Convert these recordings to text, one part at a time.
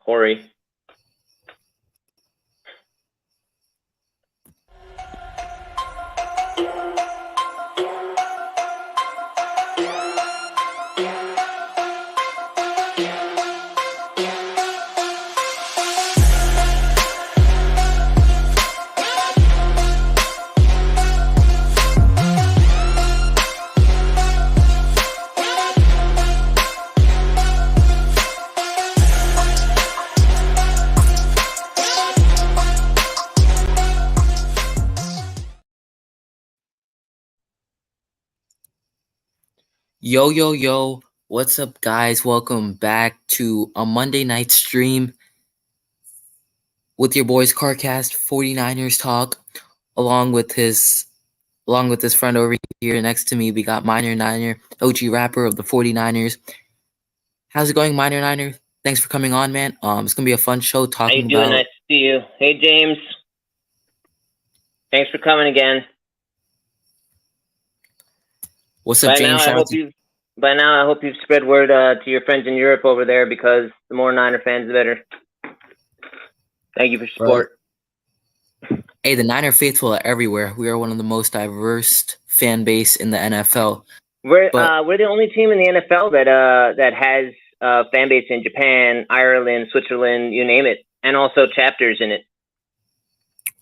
Corey. Yo, what's up, guys? Welcome back to a Monday night stream with your boys CarCast 49ers Talk, along with his friend over here next to me. We got Minor Niner, OG rapper of the 49ers. How's it going, Minor Niner? Thanks for coming on, man. It's gonna be a fun show talking How you doing? about. Nice to see you. Hey, James. Thanks for coming again. What's up, James? By now, I hope you've spread word to your friends in Europe over there, because the more Niner fans, the better. Thank you for support. Right. Hey, the Niner faithful are everywhere. We are one of the most diverse fan base in the NFL. We're the only team in the NFL that has fan base in Japan, Ireland, Switzerland, you name it, and also chapters in it.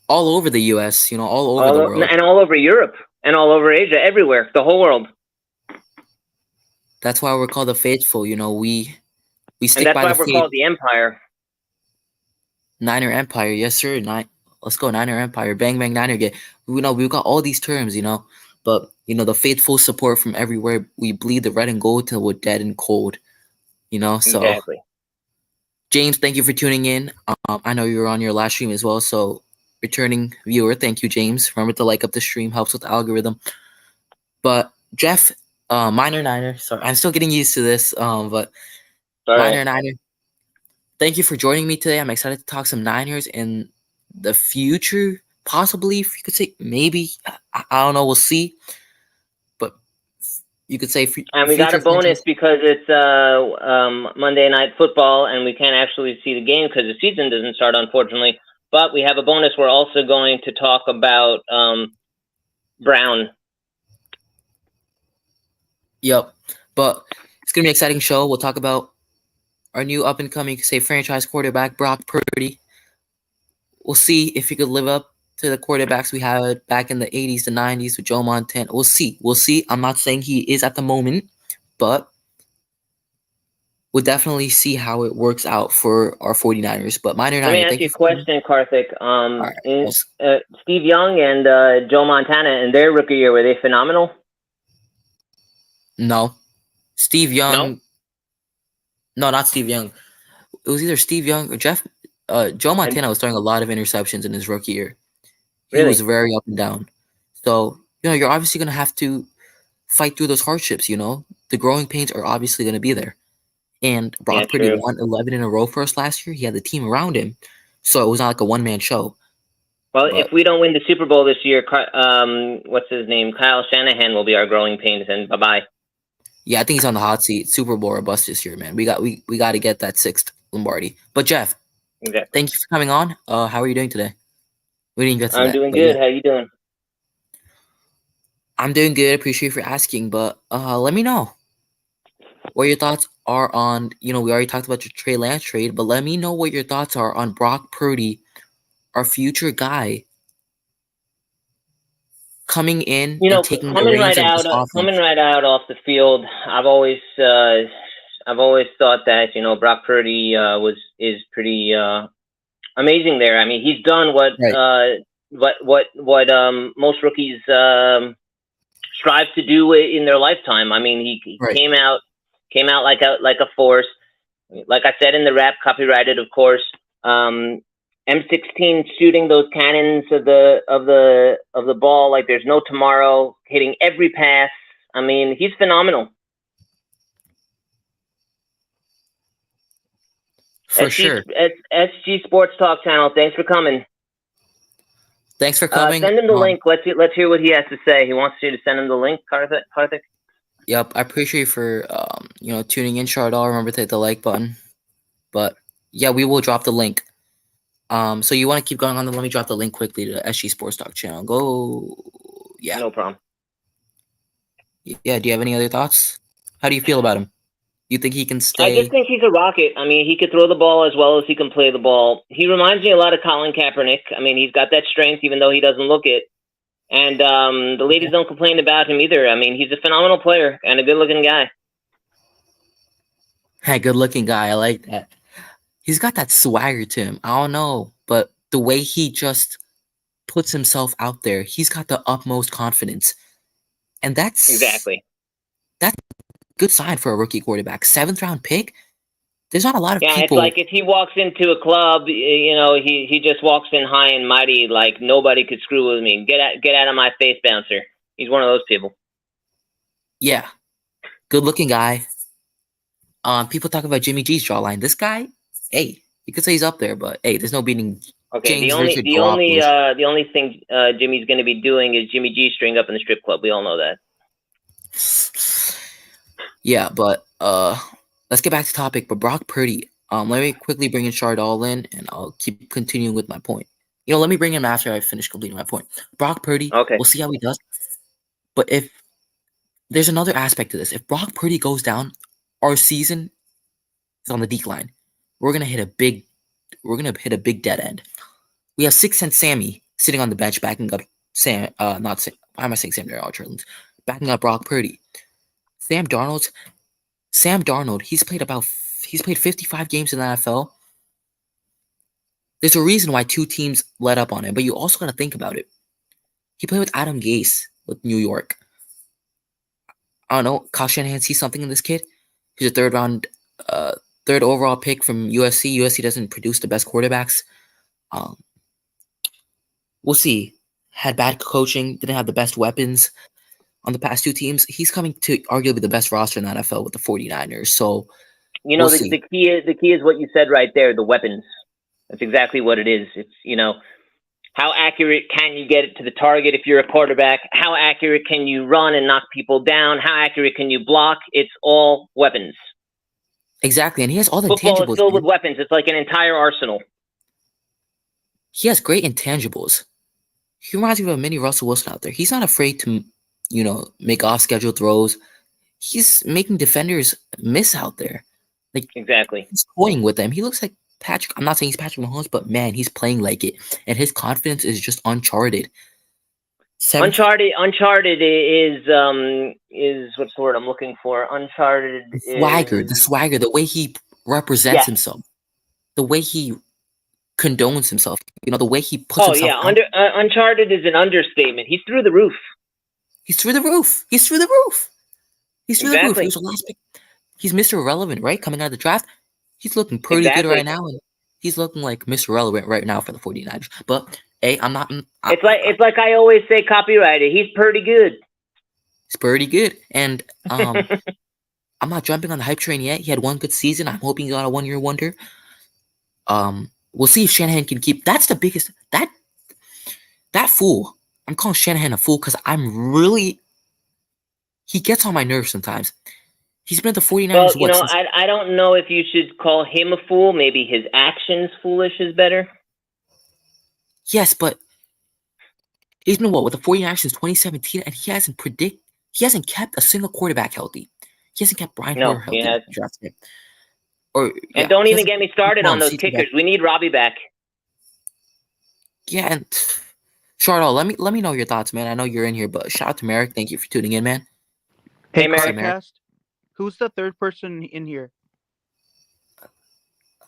All over the U.S., all over the world. And all over Europe, and all over Asia, everywhere, the whole world. That's why we're called the faithful. We stick and that's by why the we're faith. Called the Empire. Niner Empire, yes sir. Let's go Niner Empire. Bang bang Niner get. We've got all these terms, but the faithful support from everywhere. We bleed the red and gold till we're dead and cold. So exactly. James, thank you for tuning in. I know you were on your last stream as well, so returning viewer, thank you, James. Remember to like up the stream, helps with the algorithm. But Jeff, Minor Niner, sorry, I'm still getting used to this. But Minor Niner, thank you for joining me today. I'm excited to talk some Niners in the future, possibly. If you could say maybe, I don't know, we'll see. But you could say, and we got a bonus because it's Monday Night Football, and we can't actually see the game because the season doesn't start, unfortunately. But we have a bonus. We're also going to talk about Brown. Yep. But it's going to be an exciting show. We'll talk about our new up-and-coming, franchise quarterback, Brock Purdy. We'll see if he could live up to the quarterbacks we had back in the 80s, the 90s with Joe Montana. We'll see. I'm not saying he is at the moment, but we'll definitely see how it works out for our 49ers. But Minor Niner, let me ask you a question, Karthik. Steve Young and Joe Montana in their rookie year, were they phenomenal? No. Steve Young. No, not Steve Young. It was either Steve Young or Jeff. Joe Montana was throwing a lot of interceptions in his rookie year. He was very up and down. So, you're obviously going to have to fight through those hardships, The growing pains are obviously going to be there. And Brock Purdy won 11 in a row for us last year. He had the team around him. So it was not like a one-man show. Well, if we don't win the Super Bowl this year, what's his name? Kyle Shanahan will be our growing pains, and bye-bye. Yeah, I think he's on the hot seat. Super Bowl or bust this year, man. We got to get that 6th Lombardi. But Jeff, thank you for coming on. How are you doing today? We didn't get to that. I'm doing good. How you doing? I'm doing good. Appreciate you for asking. But let me know what your thoughts are on. We already talked about your Trey Lance trade, but let me know what your thoughts are on Brock Purdy, our future guy, coming in and taking the reins of this offense. Coming right out off the field. I've always thought that Brock Purdy is pretty amazing there. I mean, he's done what most rookies strive to do in their lifetime. I mean, he came out like a force. Like I said in the rap, copyrighted, of course. M16 shooting those cannons of the ball like there's no tomorrow, hitting every pass. I mean, he's phenomenal. For sure. SG Sports Talk channel. Thanks for coming. Thanks for coming. Send him the link. Let's hear what he has to say. He wants you to send him the link, Karthik. Yep, I appreciate you for tuning in, Chardal. Remember to hit the like button. But Yeah, we will drop the link. So you want to keep going on? Let me drop the link quickly to the SG Sports Talk channel. Go. Yeah. No problem. Yeah. Do you have any other thoughts? How do you feel about him? You think he can I just stay? think he's a rocket. I mean, he could throw the ball as well as he can play the ball. He reminds me a lot of Colin Kaepernick. I mean, he's got that strength, even though he doesn't look it. And the ladies don't complain about him either. I mean, he's a phenomenal player and a good-looking guy. Hey, good-looking guy. I like that. He's got that swagger to him. I don't know, but the way he just puts himself out there, he's got the utmost confidence, and that's a good sign for a rookie quarterback. 7th-round pick. There's not a lot of Yeah, people. it's like if he walks into a club, you know, he just walks in high and mighty, like nobody could screw with me. Get out of my face, bouncer. He's one of those people. Yeah, good-looking guy. People talk about Jimmy G's jawline. This guy, hey, you could say he's up there, but hey, there's no beating Okay, James the Richard only thing Jimmy's going to be doing is Jimmy G string up in the strip club. We all know that. Yeah, but let's get back to topic. But Brock Purdy, let me quickly bring in Shardall in, and I'll keep continuing with my point. You know, let me bring him after I finish completing my point. Brock Purdy, Okay. we'll see how he does. But if there's another aspect to this, if Brock Purdy goes down, our season is on the decline. We're gonna hit a big dead end. We have 6 Cent Sammy sitting on the bench backing up Sam. Not Sam. Why am I saying Sam Darnold? Backing up Brock Purdy. Sam Darnold. He's played 55 games in the NFL. There's a reason why 2 teams let up on him, but you also got to think about it. He played with Adam Gase with New York. I don't know. Kyle Shanahan sees something in this kid. He's a third overall pick from USC. USC doesn't produce the best quarterbacks. We'll see. Had bad coaching, didn't have the best weapons on the past 2 teams. He's coming to arguably the best roster in the NFL with the 49ers. So, you know, we'll the key is what you said right there, the weapons. That's exactly what it is. It's, you know, how accurate can you get it to the target if you're a quarterback? How accurate can you run and knock people down? How accurate can you block? It's all weapons. Exactly, and he has all the Football intangibles. Is filled with weapons. It's like an entire arsenal. He has great intangibles. He reminds me of a mini Russell Wilson out there. He's not afraid to, you know, make off-schedule throws. He's making defenders miss out there. Like, exactly. He's toying with them. He looks like Patrick. I'm not saying he's Patrick Mahomes, but man, he's playing like it, and his confidence is just uncharted. Uncharted is what's the word I'm looking for? Uncharted the swagger, the way he represents himself, the way he condones himself. You know, the way he puts himself. Oh yeah, Uncharted is an understatement. He's through the roof. He's through the roof. He's through the roof. He was the last pick. He's Mr. Irrelevant, right? Coming out of the draft, he's looking pretty good right now, and he's looking like Mr. Irrelevant right now for the 49ers. But hey, I'm not. It's like I always say, copyrighted. He's pretty good. He's pretty good, and I'm not jumping on the hype train yet. He had one good season. I'm hoping he got a 1-year wonder. We'll see if Shanahan can keep. That's the biggest. That fool. I'm calling Shanahan a fool because he gets on my nerves sometimes. He's been at the 49ers. Well, you know, I don't know if you should call him a fool. Maybe his actions foolish is better. Yes, but he's been with the 49ers since 2017, and he hasn't kept a single quarterback healthy. He hasn't kept Brian Hoyer healthy. Don't even get me started on those kickers. We need Robbie back. Yeah, and Shardall, let me know your thoughts, man. I know you're in here, but shout out to Merrick. Thank you for tuning in, man. Hey, Merrick. Who's the third person in here?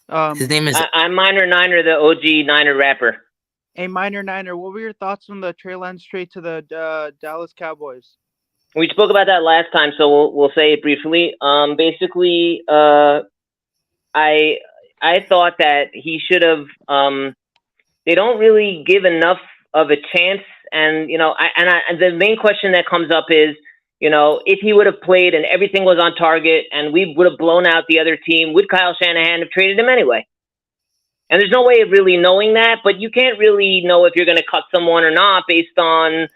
His name is. I'm Minor Niner, the OG Niner rapper. Hey, Minor Niner, what were your thoughts on the Trey Lance trade to the Dallas Cowboys? We spoke about that last time, so we'll say it briefly. Basically, I thought that he should have. They don't really give enough of a chance, and you know, the main question that comes up is, you know, if he would have played and everything was on target and we would have blown out the other team, would Kyle Shanahan have traded him anyway? And there's no way of really knowing that, but you can't really know if you're going to cut someone or not based on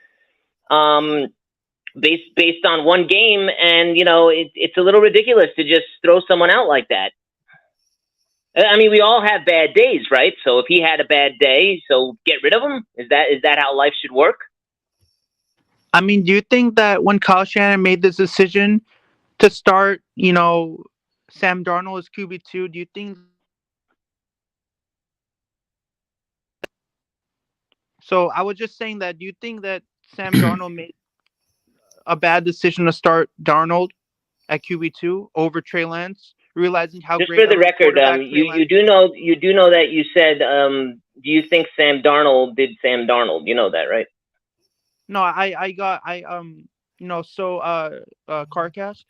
based on one game. And, you know, it's a little ridiculous to just throw someone out like that. I mean, we all have bad days, right? So if he had a bad day, so get rid of him. Is that how life should work? I mean, do you think that when Kyle Shannon made this decision to start, Sam Darnold as QB2, do you think? So I was just saying that. Do you think that Sam Darnold made a bad decision to start Darnold at QB2 over Trey Lance, realizing how Just great for of the a record, quarterback Trey you Lance do is? know that you said, do you think Sam Darnold did Sam Darnold? You know that, right? No, I got so Carcast.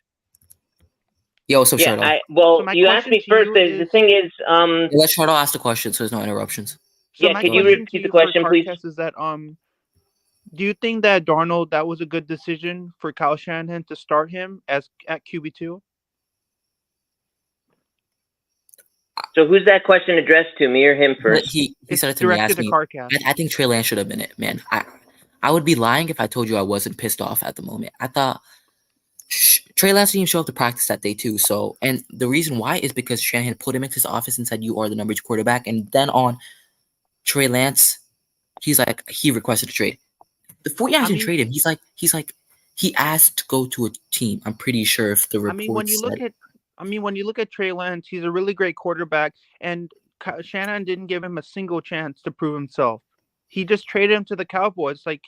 Yo, what's up, Yeah. Shardo? So Well, my you asked question me to first. you The is thing is, Yeah, let Shardo ask the question so there's no interruptions. so yeah. my Could you question to repeat the you for question, please? Carcast is that do you think that Darnold that was a good decision for Kyle Shanahan to start him as at QB2? So who's that question addressed to, me or him But first? he It's said it to me, directed asked to me. Carcast. I think Trey Lance should have been it, man. I would be lying if I told you I wasn't pissed off at the moment. I thought Trey Lance didn't even show up to practice that day too. So, and the reason why is because Shanahan put him into his office and said, "You are the number 2 quarterback." And then on Trey Lance, he requested a trade. The 49ers I didn't mean, trade him. He asked to go to a team. I'm pretty sure if the I mean, when you reports look said. at, when you look at Trey Lance, he's a really great quarterback, and Shanahan didn't give him a single chance to prove himself. He just traded him to the Cowboys. Like,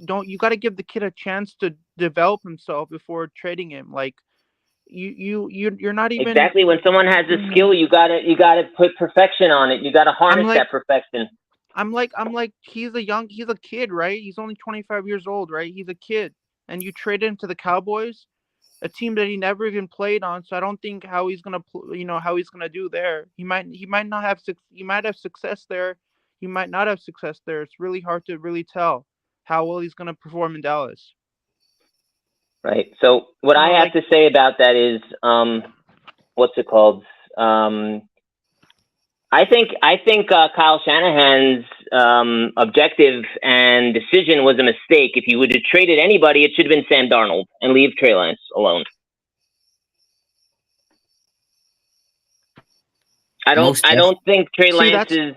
don't you got to give the kid a chance to develop himself before trading him? Like, you're not even Exactly. When someone has a giving him. skill, you gotta put perfection on it. You gotta I'm harness like, that perfection. he's a kid, right? He's only 25 years old, right? He's a kid, and you traded him to the Cowboys, a team that he never even played on. So I don't think how he's gonna, how he's gonna do there. He might not have he might have success there. He might not have success there. It's really hard to really tell how well he's gonna perform in Dallas. Right. So what I have Like, to say about that is, what's it called? Um, I think Kyle Shanahan's objective and decision was a mistake. If he would have traded anybody, it should have been Sam Darnold and leave Trey Lance alone. I don't think Trey see, Lance that's is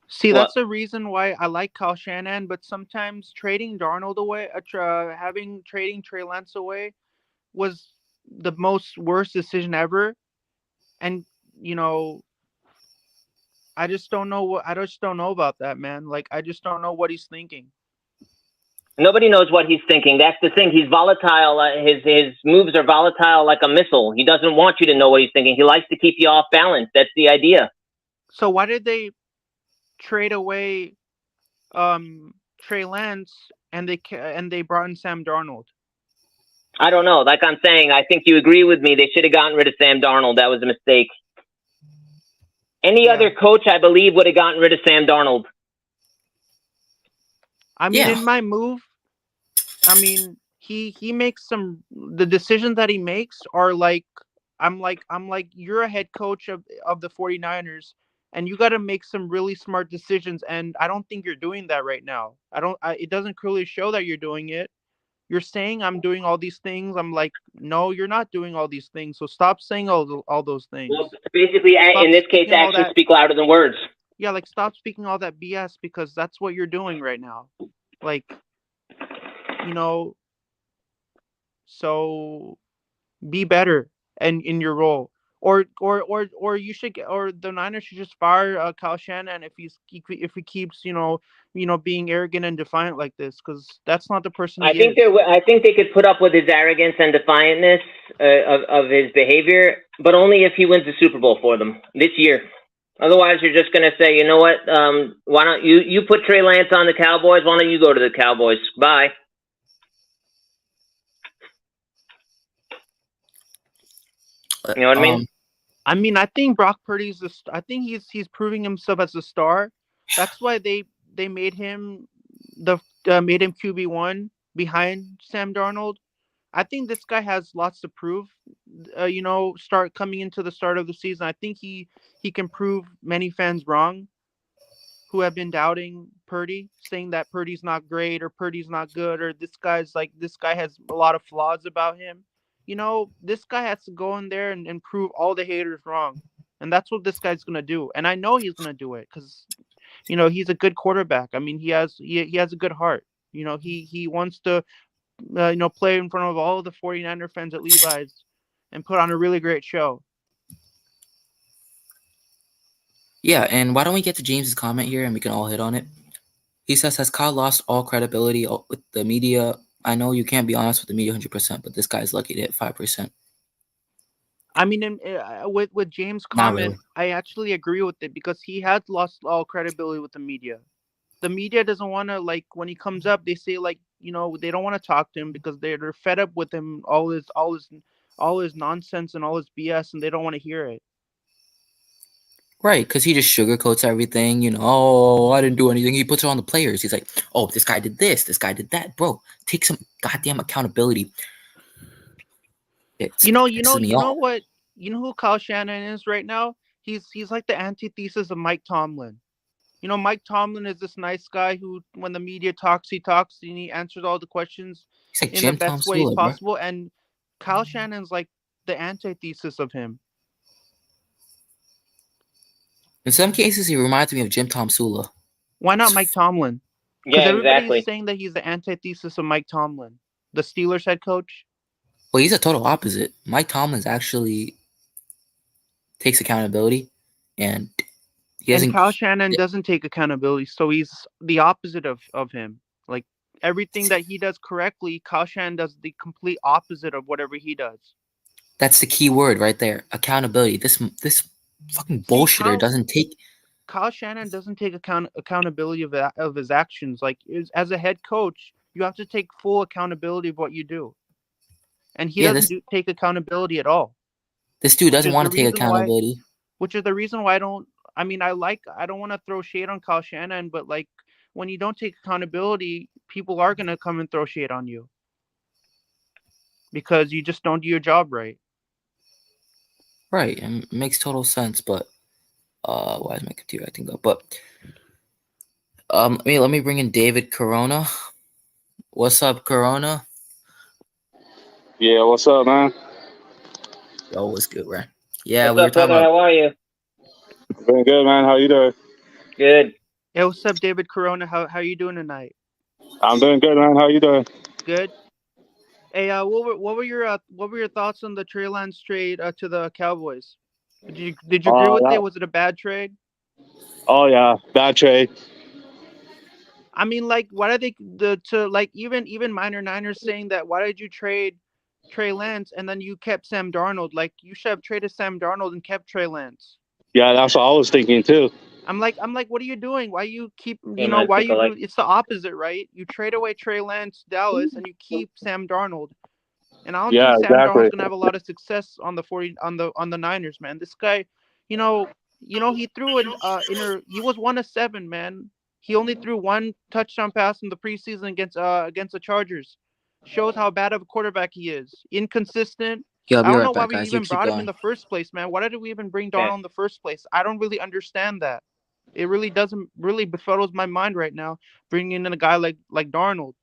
see, what. that's the reason why I like Kyle Shanahan. But sometimes trading Darnold away, having trading Trey Lance away was the most worst decision ever. And you know, I just don't know about that, man. Like, I just don't know what he's thinking. Nobody knows what he's thinking. That's the thing. He's volatile. His moves are volatile like a missile. He doesn't want you to know what he's thinking. He likes to keep you off balance. That's the idea. So why did they trade away Trey Lance and they brought in Sam Darnold? I don't know. Like I'm saying, I think you agree with me. They should have gotten rid of Sam Darnold. That was a mistake. Any Yeah. other coach, I believe, would have gotten rid of Sam Darnold. I mean, Yeah. in my move, I mean, he makes the decisions that he makes are like, I'm like you're a head coach of the 49ers, and you got to make some really smart decisions, and I don't think you're doing that right now. It doesn't clearly show that you're doing it. You're saying I'm doing all these things. I'm like, no, you're not doing all these things. So stop saying all those Well, things. basically, Stop in this case, speaking all actions that. speak louder than words. Yeah, like, stop speaking all that BS, because that's what you're doing right now. Like, you know, so be better and in your role. Or you should or the Niners should just fire Kyle Shanahan if he keeps being arrogant and defiant like this, because that's not the person he is. I think they could put up with his arrogance and defiantness of his behavior, but only if he wins the Super Bowl for them this year. Otherwise, you're just going to say, you know what? Why don't you put Trey Lance on the Cowboys? Why don't you go to the Cowboys? Bye. You know what I mean? I mean, I think Brock Purdy's I think he's proving himself as a star. That's why they made him QB1 behind Sam Darnold. I think this guy has lots to prove. Start coming into the start of the season. I think he can prove many fans wrong who have been doubting Purdy, saying that Purdy's not great or Purdy's not good or this guy has a lot of flaws about him. This guy has to go in there and prove all the haters wrong. And that's what this guy's gonna do. And I know he's gonna do it because he's a good quarterback. I mean, he has a good heart. He wants to play in front of all of the 49er fans at Levi's and put on a really great show. Yeah, and why don't we get to James's comment here and we can all hit on it? He says, has Kyle lost all credibility with the media? I know you can't be honest with the media 100%, but this guy's lucky to hit 5%. I mean, with James' Not comment, really. I actually agree with it because he has lost all credibility with the media. The media doesn't want to, like, when he comes up, they say, like, they don't want to talk to him because they're fed up with him, all his nonsense and all his BS, and they don't want to hear it. Right, because he just sugarcoats everything, oh, I didn't do anything. He puts it on the players. He's like, oh, this guy did this guy did that. Bro, take some goddamn accountability. You know what? You know who Kyle Shannon is right now? He's like the antithesis of Mike Tomlin. Mike Tomlin is this nice guy who, when the media talks, he talks and he answers all the questions He's like in Jim the best Tom way Sula, possible. bro. And Kyle Shannon's like the antithesis of him. In some cases, he reminds me of Jim Tom Sula. Why not Mike Tomlin? Because Yeah, everybody's exactly. saying that he's the antithesis of Mike Tomlin, the Steelers head coach. Well, he's a total opposite. Mike Tomlin's actually takes accountability, and he doesn't. And Kyle Shannon doesn't take accountability, so he's the opposite of him. Like, everything that he does correctly, Kyle Shannon does the complete opposite of whatever he does. That's the key word right there. Accountability. This fucking bullshitter doesn't take. Kyle Shannon doesn't take accountability of his actions. Like, as a head coach, you have to take full accountability of what you do, and he doesn't take accountability at all. This dude doesn't want to take accountability. Which is the reason why I don't want to throw shade on Kyle Shannon, but, like, when you don't take accountability, people are gonna come and throw shade on you because you just don't do your job right. Right, and it makes total sense, but why is my computer acting up? But let me bring in David Corona. What's up, Corona? Yeah, what's up, man? Yo, what's good, right? Yeah, what's up, brother? How are you? Doing good, man. How you doing? Good. Hey, what's up, David Corona? How you doing tonight? I'm doing good, man. How you doing? Good. Hey, what were your thoughts on the Trey Lance trade to the Cowboys? Did you agree with it? Was it a bad trade? Oh yeah, bad trade. I mean, like, why did even minor Niners saying that? Why did you trade Trey Lance and then you kept Sam Darnold? Like, you should have traded Sam Darnold and kept Trey Lance. Yeah, that's what I was thinking too. I'm like, what are you doing? Why you keep, Yeah, why you do? It's the opposite, right? You trade away Trey Lance, Dallas, and you keep Sam Darnold. And I don't think Sam Darnold's gonna have a lot of success on the Niners, man. This guy, he threw he was 1 of 7, man. He only threw 1 touchdown pass in the preseason against the Chargers. Shows how bad of a quarterback he is. Inconsistent. Yeah, I don't know why we even brought him in the first place, man. Why did we even bring Darnold in the first place? I don't really understand that. It really befuddles my mind right now, bringing in a guy like Darnold.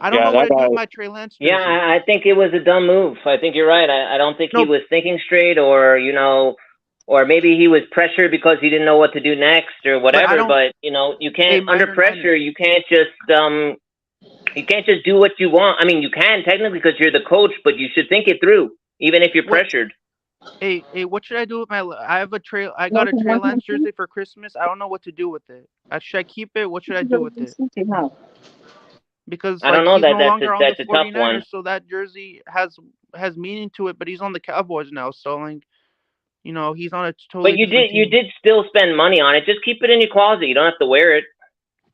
I don't know what to do with my Trey Lance jersey. Yeah, I think it was a dumb move. I think you're right. I don't think he was thinking straight, or maybe he was pressured because he didn't know what to do next or whatever. But you can't under pressure. You can't just do what you want. I mean, you can technically because you're the coach, but you should think it through, even if you're pressured. Hey, what should I do with I got a Trey Lance jersey for Christmas. I don't know what to do with it. Should I keep it? What should I do with it? Because I don't know, he's that's no longer on the a tough 49ers, one. so that jersey has meaning to it. But he's on the Cowboys now, so he's on a totally. But you did still spend money on it. Just keep it in your closet. You don't have to wear it.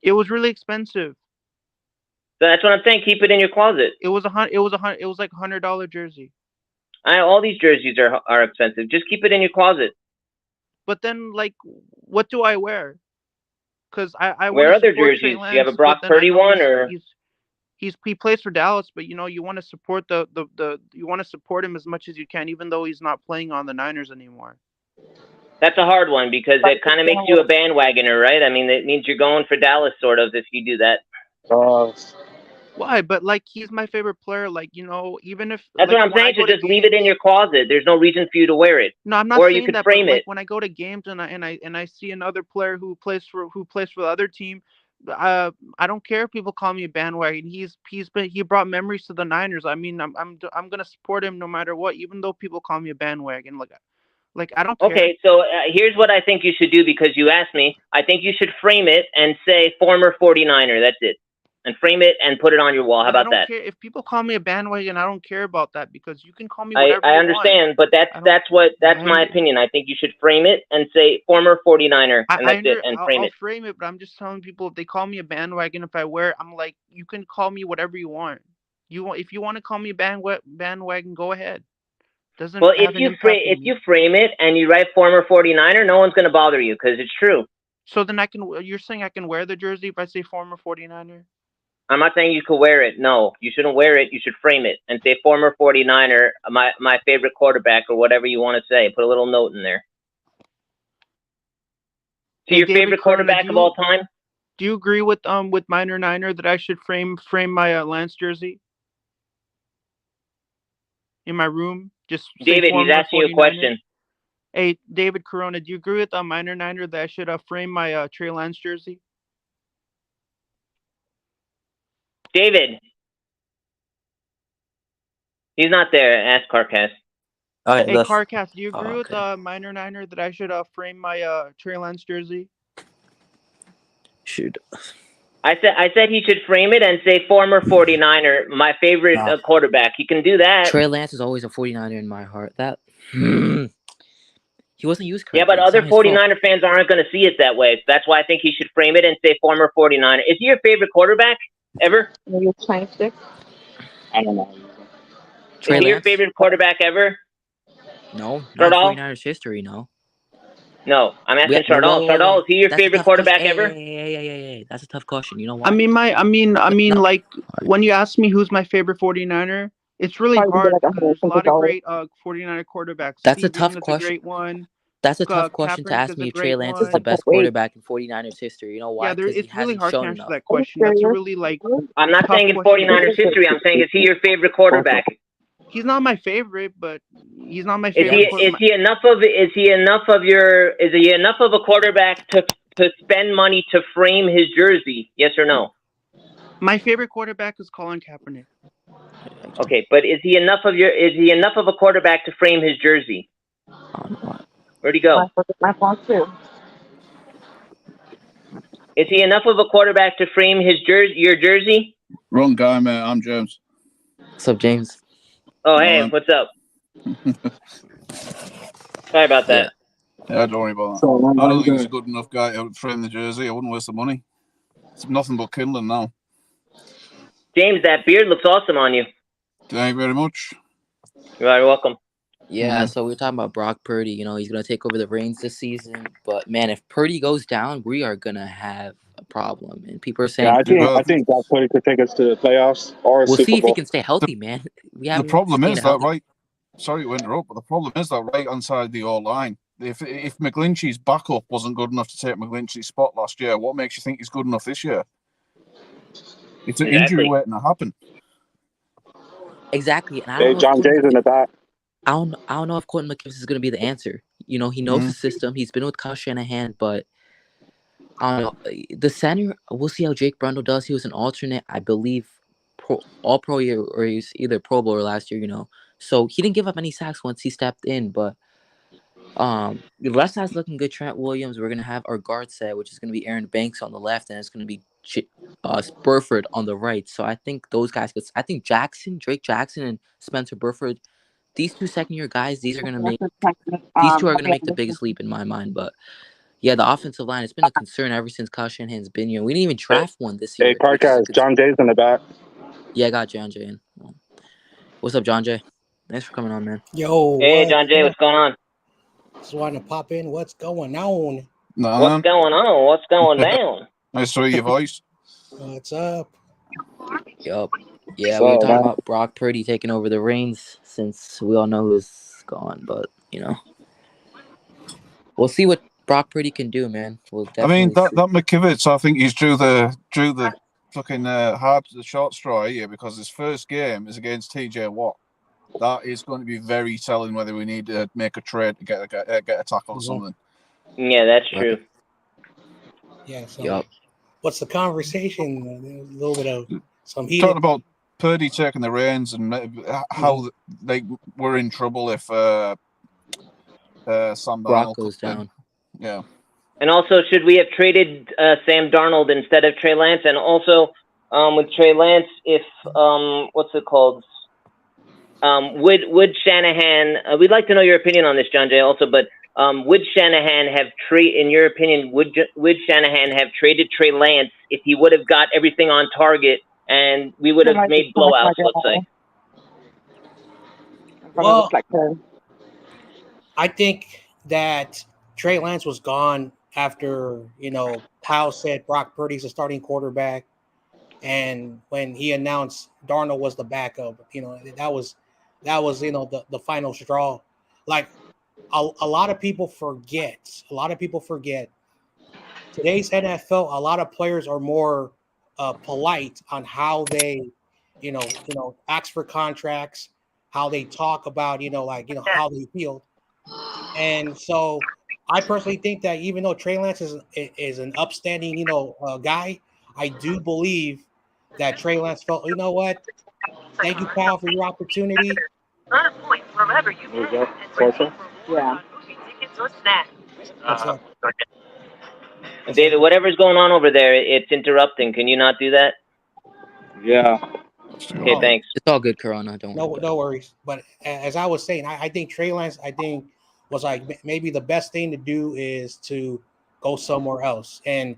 It was really expensive. So that's what I'm saying. Keep it in your closet. It was like $100 jersey. All these jerseys are expensive. Just keep it in your closet. But then, like, what do I wear? Because I wear other jerseys. Do you have a Brock Purdy one, or he plays for Dallas? But you want to support you want to support him as much as you can, even though he's not playing on the Niners anymore. That's a hard one because it kind of makes you a bandwagoner, right? I mean, it means you're going for Dallas, sort of, if you do that. Why? But like he's my favorite player. Like even if That's like what I'm when I saying. So go to just leave it in games. your closet. There's no reason for you to wear it, No, I'm not or you saying could that. But frame like it. when I go to games and I see another player who plays for the other team, I don't care if people call me a bandwagon. He brought memories to the Niners. I mean, I'm gonna support him no matter what, even though people call me a bandwagon. Like I don't care. Okay, so here's what I think you should do because you asked me. I think you should frame it and say former 49er. That's it. And frame it and put it on your wall. How But I about don't that? care if people call me a bandwagon. I don't care about that because you can call me I, whatever I you want. understand, but that's I don't. that's my opinion. I think you should frame it and say former 49er, and that's it, and frame I'll it. frame it, but I'm just telling people if they call me a bandwagon, if I wear it, I'm like, you can call me whatever you want. If you want to call me bandwagon, go ahead. Doesn't Well, have an impact if on you me. frame it and you write former 49er, no one's gonna bother you because it's true. So then you're saying I can wear the jersey if I say former 49er? I'm not saying you could wear it. No, you shouldn't wear it. You should frame it and say former 49er, my favorite quarterback, or whatever you want to say. Put a little note in there. So Hey, your David favorite Corona, quarterback of all time? Do you agree with Minor Niner that I should frame my Lance jersey in my room? Just say David, he's former asking you a 49er? question. Hey, David Corona, do you agree with Minor Niner that I should frame my Trey Lance jersey? David. He's not there. Ask Carcass. Hey, Carcass, do you agree with Minor Niner that I should frame my Trey Lance jersey? Shoot. I said he should frame it and say former 49er, my favorite quarterback. He can do that. Trey Lance is always a 49er in my heart. That he wasn't used correctly. Yeah, but other 49er fans aren't going to see it that way. So that's why I think he should frame it and say former 49er. Is he your favorite quarterback ever? Maybe 26. I don't know. Is he your favorite quarterback ever? No, not 49ers history, no. No, I'm asking Chardal. Chardal, is he your favorite quarterback ever? Hey, that's a tough question. You know why? I mean, like when you ask me who's my favorite 49er, it's really hard because there's a lot of great 49er quarterbacks. That's a tough question. A great one. That's a tough question to ask me if Trey Lance is the best quarterback in 49ers history. You know why? Yeah, it's really hard to answer that question. That's a really I'm not saying in 49ers history. I'm saying is he your favorite quarterback? He's not my favorite, but he's not my favorite. Is he enough of a quarterback to spend money to frame his jersey? Yes or no? My favorite quarterback is Colin Kaepernick. Okay, but is he enough of a quarterback to frame his jersey? Where'd he go? My phone too. Is he enough of a quarterback to frame your jersey? Wrong guy, mate. I'm James. What's up, James? Oh, hey, what's up? Sorry about that. Yeah, don't worry about that. I don't think he's a good enough guy to frame the jersey. I wouldn't waste the money. It's nothing but kindling now. James, that beard looks awesome on you. Thank you very much. You're very welcome. Yeah, so we were talking about Brock Purdy. You know, he's going to take over the reins this season. But, man, if Purdy goes down, we are going to have a problem. And people are saying... Yeah, I think Brock Purdy could take us to the playoffs or we'll Super see if Bowl. he can stay healthy, man. The problem is that, right... Sorry to interrupt, but the problem is that right hand side of the O-line. If McGlinchey's backup wasn't good enough to take McGlinchey's spot last year, what makes you think he's good enough this year? It's an injury waiting to happen. Exactly. And Hey, John Jay's in the back. I don't know if Quentin McKivitz is going to be the answer. You know, he knows the system. He's been with Kyle Shanahan, but I don't know. The center, we'll see how Jake Brundle does. He was an alternate, I believe, all-pro year, or he's either Pro Bowl or last year, you know. So he didn't give up any sacks once he stepped in, but the left side's looking good. Trent Williams, we're going to have our guard set, which is going to be Aaron Banks on the left, and it's going to be Burford on the right. So I think those guys, I think Drake Jackson and Spencer Burford, these two second-year guys, these two are going to make the biggest leap in my mind. But yeah, the offensive line, it's been a concern ever since Kyle Shanahan's been here. We didn't even draft one this year. Hey, Carcass, John Jay's in the back. Yeah, I got John Jay in. What's up, John Jay? Thanks for coming on, man. Yo. Hey, John Jay, what's going on? Just wanted to pop in. What's going on? What's going on? What's going down? Nice to hear your voice. What's up? Yup. Yeah, we were talking about Brock Purdy taking over the reins since we all know who's gone, but, you know, we'll see what Brock Purdy can do, man. We'll definitely that McKivitz, I think he's drew the fucking hard to the short straw here because his first game is against TJ Watt. That is going to be very telling whether we need to make a trade to get a tackle or something. Yeah, that's true. Yeah. So, what's the conversation? A little bit of some heat. Talking about Purdy taking the reins and how they were in trouble if Sam Brock Darnold goes down. Yeah. And also, should we have traded Sam Darnold instead of Trey Lance? And also, with Trey Lance, if what's it called? Would Shanahan? We'd like to know your opinion on this, John Jay. Also, but would Shanahan have in your opinion, would Shanahan have traded Trey Lance if he would have got everything on target and we would have made blowouts? Let's say. Well, I think that Trey Lance was gone after, Powell said Brock Purdy's a starting quarterback. And when he announced Darnold was the backup, that was the final straw. Like a lot of people forget. Today's NFL, a lot of players are more polite on how they, ask for contracts, how they talk about, how they feel. And so I personally think that even though Trey Lance is an upstanding, guy, I do believe that Trey Lance felt, you know what? Thank you, Kyle, for your opportunity. Yeah. David, whatever's going on over there, it's interrupting. Can you not do that? Yeah. Okay, thanks. It's all good, Corona. Don't worry. No worries. But as I was saying, I think Trey Lance, was like maybe the best thing to do is to go somewhere else. And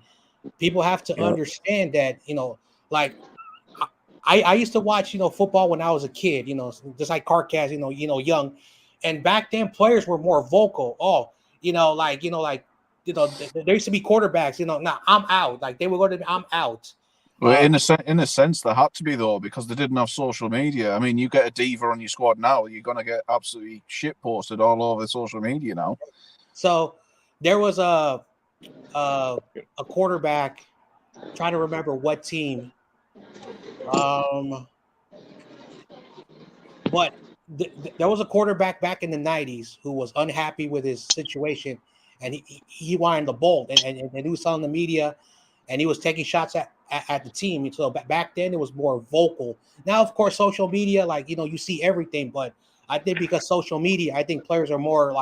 people have to understand that, like I used to watch, football when I was a kid, just like CarCast, young. And back then players were more vocal. There used to be quarterbacks, now I'm out. Like they were going to I'm out. Well, in a sense, they had to be though because they didn't have social media. I mean, you get a diva on your squad now, you're gonna get absolutely shit posted all over social media now. So there was a quarterback. I'm trying to remember what team. But there was a quarterback back in the 90s who was unhappy with his situation, and he wanted to bolt, and he was telling the media, and he was taking shots at the team. So back then it was more vocal. Now, of course, social media, you see everything, but I think because social media, I think players are more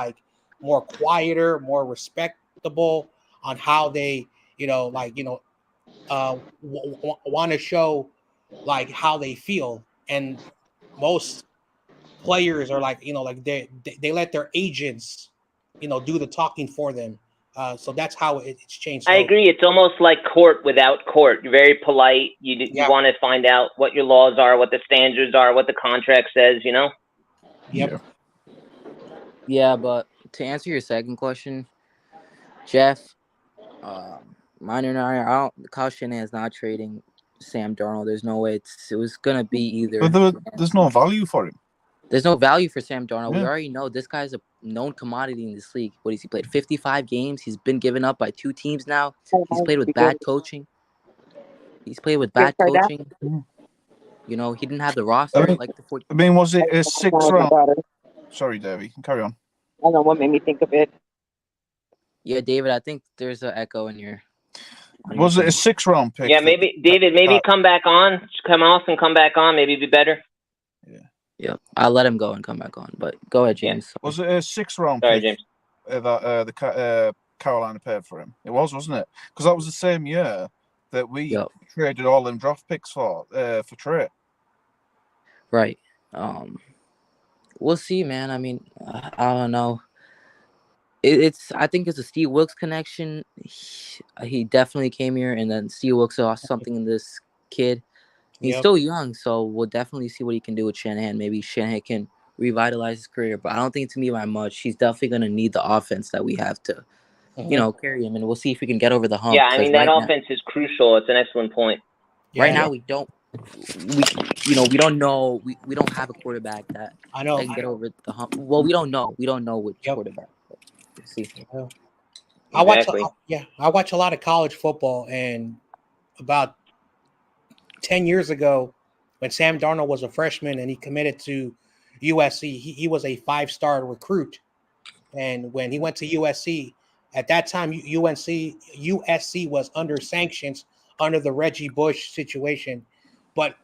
quieter, more respectable on how they, want to show how they feel. And most players are they let their agents, do the talking for them. So that's how it's changed. I agree. It's almost like court without court. You're very polite. You want to find out what your laws are, what the standards are, what the contract says, Yep. Yeah, but to answer your second question, Jeff, minor not Kyle Shanahan is not trading Sam Darnold. There's no way it was gonna be either. But there's no value for him. There's no value for Sam Darnold. Yeah. We already know this guy's a known commodity in this league. What has he played? 55 games. He's been given up by 2 teams now. He's played with bad coaching. He didn't have the roster like the 40. I mean, was it a 6th round? Sorry, Davey. Carry on. I don't know what made me think of it. Yeah, David, I think there's an echo in your. Was it a 6th round pick? Yeah, maybe David. Maybe come back on. Just come off and come back on. Maybe it'd be better. Yeah, I'll let him go and come back on. But go ahead, James. Yeah. Was it a 6th round Sorry, pick James. that the Carolina paid for him? It was, wasn't it? Because that was the same year that we traded all them draft picks for Trey. Right. We'll see, man. I mean, I don't know. I think it's a Steve Wilkes connection. He definitely came here, and then Steve Wilkes saw something in this kid. He's still young, so we'll definitely see what he can do with Shanahan. Maybe Shanahan can revitalize his career, but I don't think it's going to be by much. He's definitely going to need the offense that we have to, carry him, and we'll see if we can get over the hump. Yeah, I mean, that offense is crucial. It's an excellent point. Right now, we don't know. We don't have a quarterback that can get over the hump. Well, we don't know. We don't know which quarterback. We'll see. I watch a lot of college football, and about 10 years ago, when Sam Darnold was a freshman and he committed to USC, he was a 5-star recruit. And when he went to USC, at that time, USC was under sanctions under the Reggie Bush situation. But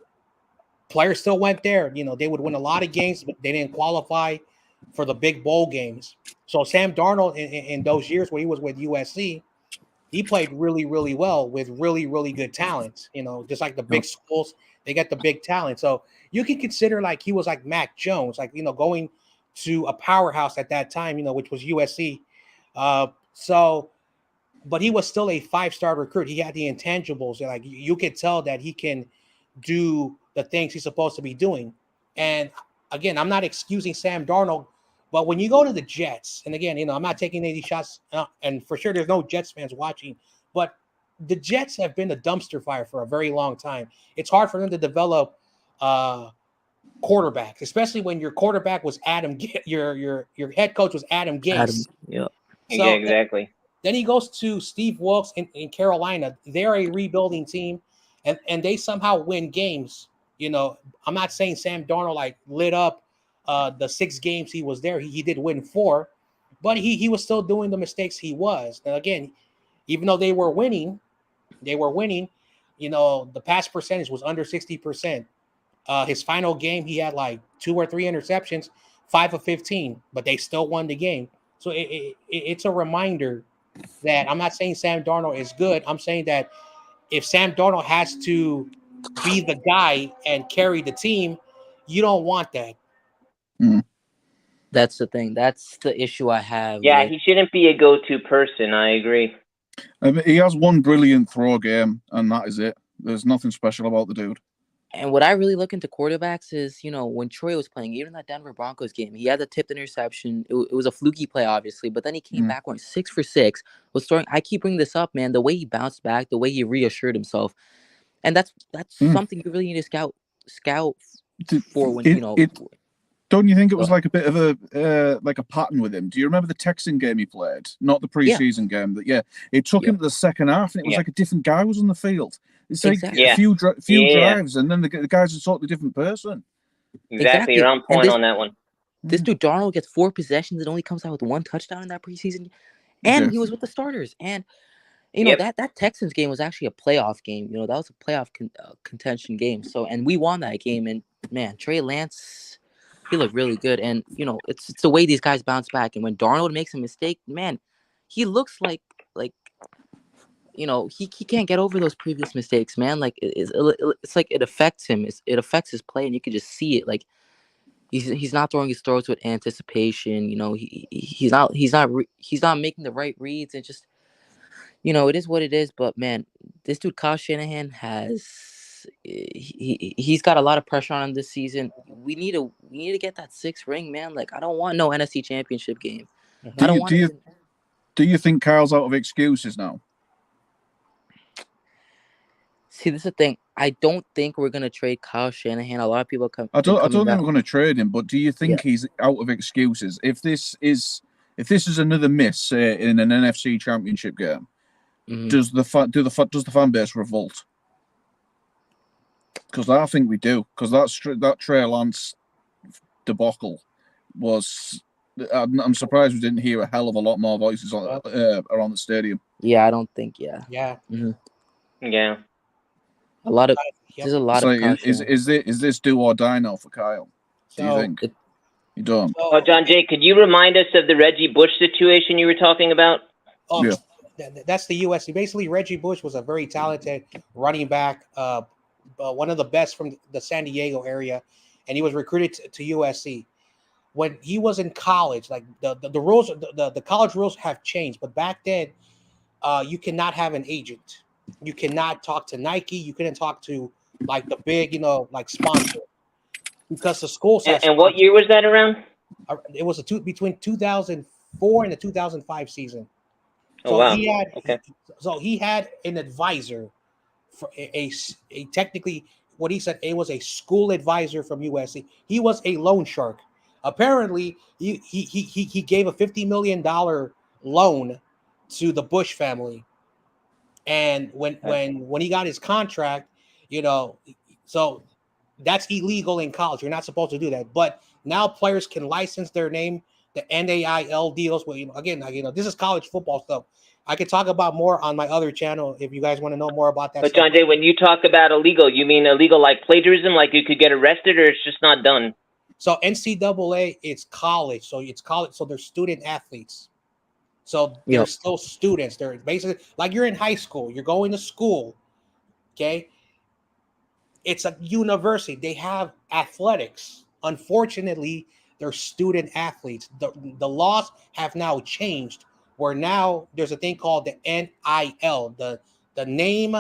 players still went there. You know, they would win a lot of games, but they didn't qualify for the big bowl games. So Sam Darnold, in those years where he was with USC, he played really, really well with really, really good talent. You know, just like the big schools, they got the big talent. So you can consider like he was like Mac Jones, like, you know, going to a powerhouse at that time, you know, which was USC. But he was still a 5-star recruit. He had the intangibles. Like you could tell that he can do the things he's supposed to be doing. And again, I'm not excusing Sam Darnold, but when you go to the Jets, and again, you know, I'm not taking any shots, and for sure there's no Jets fans watching, but the Jets have been a dumpster fire for a very long time. It's hard for them to develop quarterbacks, especially when your quarterback was your head coach was Adam Gase. Yeah. So, yeah, exactly. Then he goes to Steve Wilkes in Carolina. They're a rebuilding team, and they somehow win games. You know, I'm not saying Sam Darnold like lit up the 6 games he was there. He did win 4, but he was still doing the mistakes he was. And again, even though they were winning, you know, the pass percentage was under 60%. His final game, he had like 2 or 3 interceptions, 5 of 15, but they still won the game. So it's a reminder that I'm not saying Sam Darnold is good. I'm saying that if Sam Darnold has to be the guy and carry the team, you don't want that. That's the thing. That's the issue I have. Yeah, he shouldn't be a go-to person. I agree. I mean, he has one brilliant throw game, and that is it. There's nothing special about the dude. And what I really look into quarterbacks is, you know, when Troy was playing, even that Denver Broncos game, he had the tipped interception. It was a fluky play, obviously, but then he came back, went 6 for 6. Was throwing. I keep bringing this up, man. The way he bounced back, the way he reassured himself, and that's something you really need to scout for when you know. Don't you think it was like a bit of a like a pattern with him? Do you remember the Texan game he played? Not the preseason game, but it took him to the second half, and it was like a different guy was on the field. It's like a few drives, and then the guy's a totally different person. Exactly. You're on point on that one. This dude Darnold gets 4 possessions and only comes out with 1 touchdown in that preseason, and he was with the starters. And you know that Texans game was actually a playoff game. You know, that was a playoff contention game. So, and we won that game. And man, Trey Lance, he looked really good. And you know, it's the way these guys bounce back. And when Darnold makes a mistake, man, he looks like you know, he can't get over those previous mistakes, man. Like it's like it affects him. It affects his play, and you can just see it. Like he's not throwing his throws with anticipation. You know, he's not making the right reads, and just, you know, it is what it is. But man, this dude Kyle Shanahan he's got a lot of pressure on him this season. We need to get that 6th ring, man. Like, I don't want no NFC Championship game. Do you think Kyle's out of excuses now? See, this is the thing. I don't think we're gonna trade Kyle Shanahan. A lot of people come. I don't think we're gonna trade him, but do you think he's out of excuses? If this is another miss in an NFC Championship game, does the fan base revolt? Because I think we do. Because that Trey Lance debacle was. I'm surprised we didn't hear a hell of a lot more voices around the stadium. Yeah, I don't think. Yeah. Yeah. There's a lot of. Is this do or die now for Kyle? Do you think? You don't. Oh, John Jay, could you remind us of the Reggie Bush situation you were talking about? Oh, yeah. That's the USC. Basically, Reggie Bush was a very talented running back, one of the best from the San Diego area, and he was recruited to USC. When he was in college, like the rules, the college rules have changed, but back then, you cannot have an agent. You cannot talk to Nike. You couldn't talk to like the big, you know, like sponsor, because the schools. And what year was that around? It was between 2004 and the 2005 season. Oh, wow. So he had an advisor for a technically what he said, it was a school advisor from USC. He was a loan shark. Apparently, he gave a $50 million loan to the Bush family. And when he got his contract, You know, so that's illegal in college. You're not supposed to do that. But now players can license their name, the NAIL deals. Well, again, this is college football stuff. I could talk about more on my other channel if you guys want to know more about that But stuff. John Jay, when you talk about illegal, you mean illegal like plagiarism, like you could get arrested, or it's just not done? So NCAA, it's college. So it's college. So they're student athletes. So they're still students. They're basically like you're in high school. You're going to school. Okay. It's a university. They have athletics. Unfortunately, they're student athletes. The laws have now changed where now there's a thing called the NIL, the name,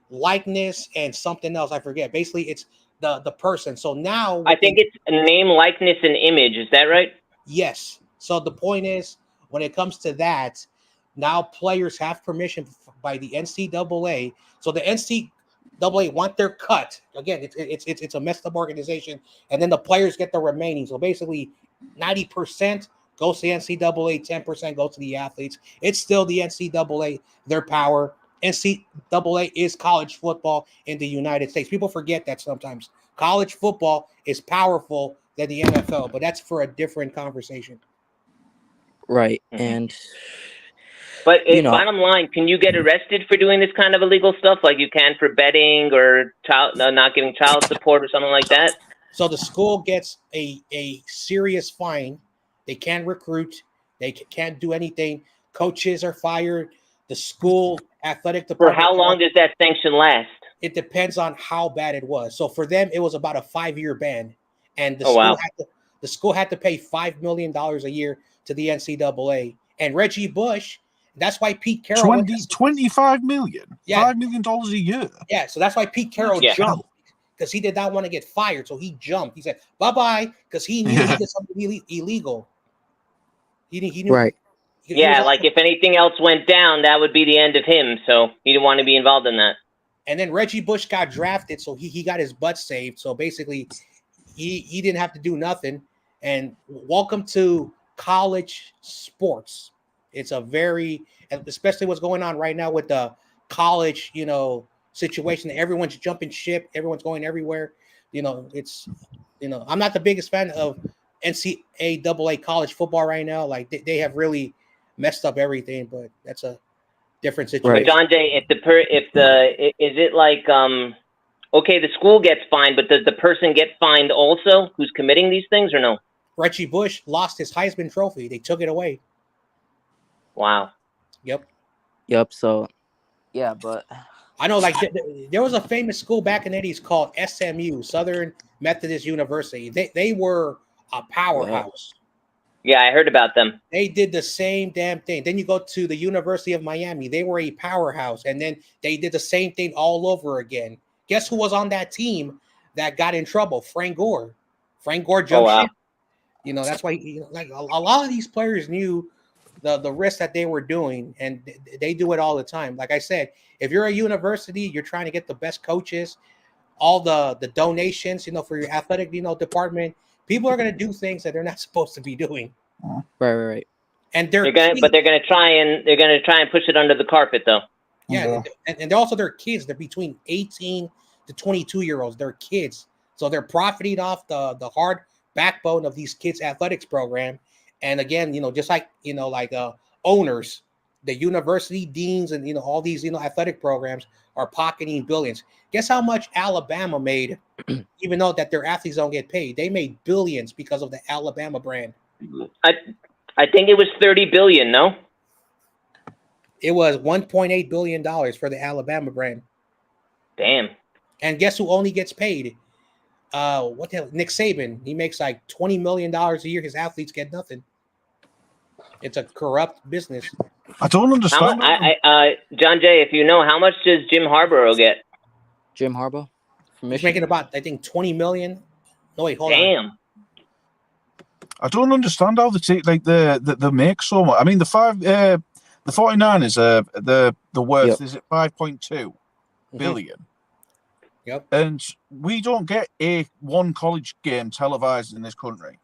likeness, and something else. I forget. Basically, it's the person. So now I think it's a name, likeness, and image. Is that right? Yes. So the point is, when it comes to that, now players have permission by the NCAA. So the NCAA want their cut. Again, it's a messed up organization, and then the players get the remaining. So basically, 90% goes to the NCAA, 10% goes to the athletes. It's still the NCAA, their power. NCAA is college football in the United States. People forget that sometimes. College football is powerful than the NFL, but that's for a different conversation. Right. And but bottom line, can you get arrested for doing this kind of illegal stuff like you can for betting or not giving child support or something like that? So the school gets a serious fine. They can't recruit. They can't do anything. Coaches are fired. The school athletic department. For how long does that sanction last? It depends on how bad it was. So for them, it was about a 5-year ban, and the school had to pay $5 million a year to the NCAA. And Reggie Bush, that's why Pete Carroll 25 million, yeah, $5 million a year. Yeah, so that's why Pete Carroll jumped because he did not want to get fired. So he jumped. He said bye because he knew he did something illegal. He knew. Right. Like if anything else went down, that would be the end of him. So he didn't want to be involved in that. And then Reggie Bush got drafted, so he got his butt saved. So basically, he didn't have to do nothing. And welcome to college sports. It's a very, especially what's going on right now with the college, situation. Everyone's jumping ship. Everyone's going everywhere. It's, I'm not the biggest fan of NCAA college football right now. Like they have really messed up everything, but that's a different situation. But John Jay, is it like okay, the school gets fined, but does the person get fined also who's committing these things or no? Reggie Bush lost his Heisman Trophy. They took it away. Wow. Yep. So, yeah, but I know, like there was a famous school back in the 80s called SMU, Southern Methodist University. They were a powerhouse. Yeah, I heard about them. They did the same damn thing. Then you go to the University of Miami. They were a powerhouse, and then they did the same thing all over again. Guess who was on that team that got in trouble? Frank Gore. Frank Gore jumped ship. That's why like a lot of these players knew the risk that they were doing, and they do it all the time. Like I said, if you're a university, you're trying to get the best coaches, all the donations, for your athletic, department. People are going to do things that they're not supposed to be doing. Right. And they're going to try and push it under the carpet, though. Yeah, and also they're kids. They're between 18 to 22-year-olds. They're kids, so they're profiting off the hard backbone of these kids' athletics program. And again, just like owners, the university deans, and all these athletic programs are pocketing billions. Guess how much Alabama made, even though that their athletes don't get paid? They made billions because of the Alabama brand. I think it was $30 billion. No, it was $1.8 billion for the Alabama brand. Damn. And guess who only gets paid? What the hell? Nick Saban. He makes like $20 million a year. His athletes get nothing. It's a corrupt business. I don't understand. John Jay, if you know, how much does Jim Harbaugh get? Jim Harbaugh from Michigan? He's making about, I think, $20 million. No, wait, hold on. Damn. I don't understand how they make so much. I mean, the 49ers the worth is at 5.2 billion. Yep. And we don't get one college game televised in this country.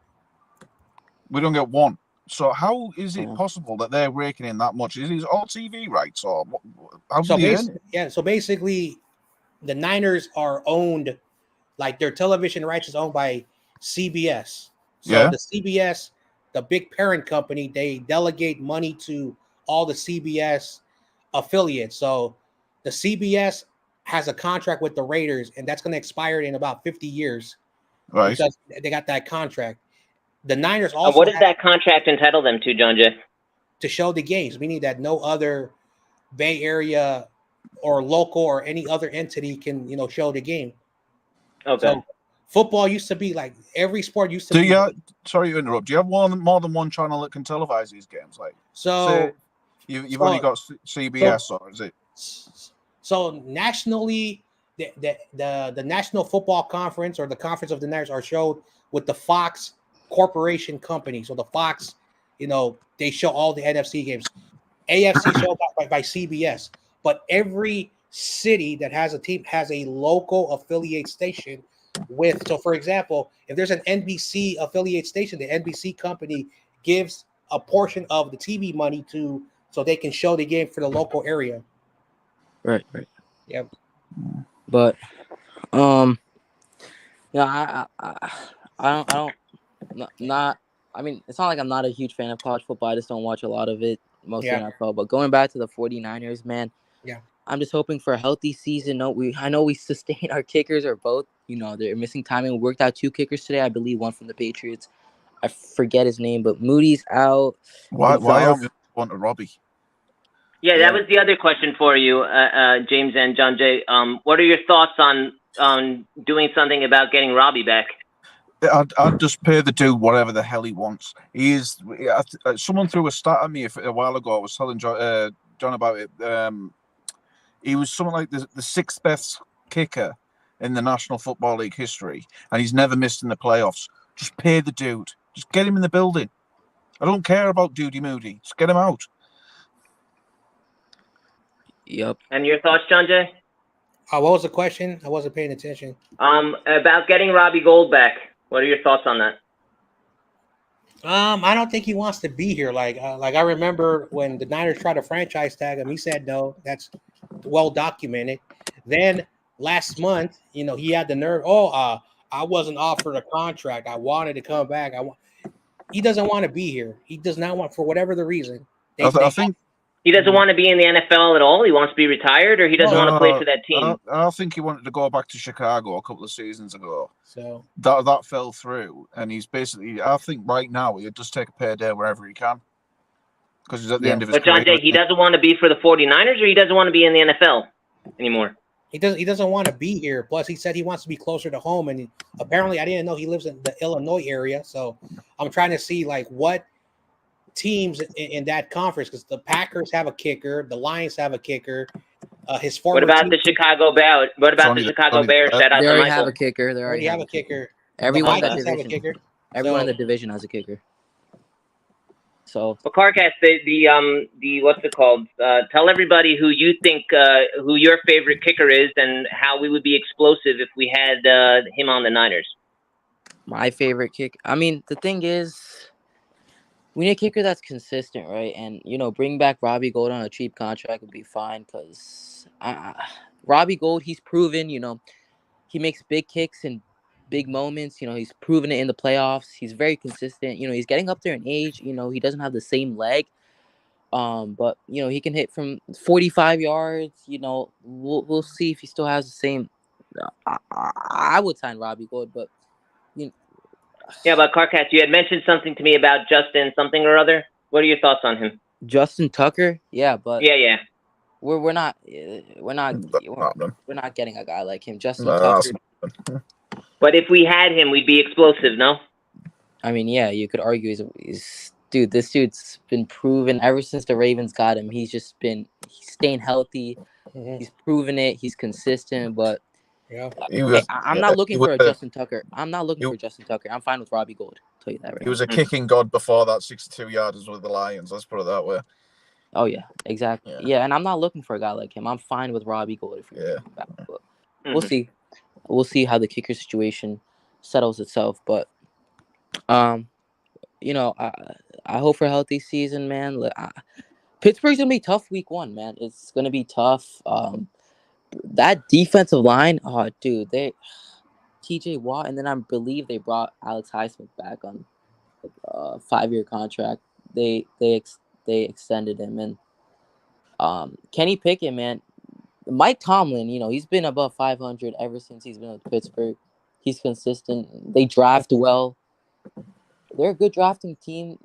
We don't get one. So how is it possible that they're raking in that much? Is it all TV rights or how do they earn it? Yeah. So basically, the Niners are owned, like their television rights is owned by CBS. So the CBS, the big parent company, they delegate money to all the CBS affiliates. So the CBS has a contract with the Raiders, and that's going to expire in about 50 years. Right. Because they got that contract. The Niners also what does that contract entitle them to, John Jay? To show the games, meaning that no other Bay Area or local or any other entity can, show the game. Okay. So football used to be like every sport used to be. Sorry to interrupt. Do you have more than one channel that can televise these games? Like, so you've only got CBS, or is it? So nationally, the National Football Conference or the Conference of the Niners are showed with the Fox Corporation company. So the Fox, they show all the NFC games. AFC showed by CBS, but every city that has a team has a local affiliate station with. So, for example, if there's an NBC affiliate station, the NBC company gives a portion of the TV money so they can show the game for the local area. Right. Yep. But I don't not. I mean, it's not like I'm not a huge fan of college football. I just don't watch a lot of it, mostly NFL. But going back to the 49ers, man, I'm just hoping for a healthy season. I know we sustained our kickers or both. They're missing timing. We worked out 2 kickers today. I believe one from the Patriots. I forget his name, but Moody's out. Why aren't we on to Robbie? Yeah, that was the other question for you, James and John Jay. What are your thoughts on doing something about getting Robbie back? I'd just pay the dude whatever the hell he wants. Someone threw a stat at me a while ago. I was telling John about it. He was something like the 6th best kicker in the National Football League history, and he's never missed in the playoffs. Just pay the dude. Just get him in the building. I don't care about Duty Moody. Just get him out. Yep. And your thoughts, John Jay? What was the question? I wasn't paying attention. About getting Robbie Gould back. What are your thoughts on that? I don't think he wants to be here. Like I remember when the Niners tried to franchise tag him, he said no. That's well documented. Then last month, he had the nerve. I wasn't offered a contract. I wanted to come back. He doesn't want to be here. He does not want, for whatever the reason. I think he doesn't want to be in the NFL at all. He wants to be retired, or he doesn't want to play for that team. I think he wanted to go back to Chicago a couple of seasons ago. So that fell through, and he's basically. I think right now he'll just take a payday wherever he can, because he's at the end of his. But John Jay, he doesn't want to be for the 49ers, or he doesn't want to be in the NFL anymore. He doesn't want to be here. Plus, he said he wants to be closer to home, and apparently, I didn't know he lives in the Illinois area. So I'm trying to see like what teams in that conference, because the Packers have a kicker, the Lions have a kicker. His former. What about the Chicago Bears? What about the Chicago Bears? Shout out they to already Michael. have a kicker. They already have a kicker. Everyone in that division. Everyone in the division has a kicker. So, well, Carcass, the what's it called? Tell everybody who you think who your favorite kicker is, and how we would be explosive if we had him on the Niners. My favorite kick. I mean, the thing is, we need a kicker that's consistent, right? And bring back Robbie Gould on a cheap contract would be fine, because Robbie Gould, he's proven, he makes big kicks and big moments. He's proven it in the playoffs. He's very consistent. He's getting up there in age. He doesn't have the same leg. But he can hit from 45 yards. We'll see if he still has the same. I would sign Robbie Gould, but yeah, but Carcass, you had mentioned something to me about Justin something or other. What are your thoughts on him? Justin Tucker, yeah, but yeah. We're not getting a guy like him. Justin Tucker. But if we had him, we'd be explosive, no? I mean, yeah, you could argue this dude's been proven ever since the Ravens got him. He's staying healthy. Mm-hmm. He's proven it. He's consistent, but I'm not looking for a Justin Tucker. I'm not looking for Justin Tucker. I'm fine with Robbie Gould. I'll tell you that right. He was a kicking god before that 62-yarders with the Lions. Let's put it that way. Oh yeah, exactly. Yeah, and I'm not looking for a guy like him. I'm fine with Robbie Gould if you're back, but we'll see. We'll see how the kicker situation settles itself. But, I hope for a healthy season, man. Pittsburgh's gonna be tough week 1, man. It's gonna be tough. that defensive line, oh dude, they TJ Watt, and then I believe they brought Alex Highsmith back on like a 5-year contract. They extended him, and Kenny Pickett, man, Mike Tomlin, he's been above 500 ever since he's been with Pittsburgh. He's consistent. They draft well. They're a good drafting team.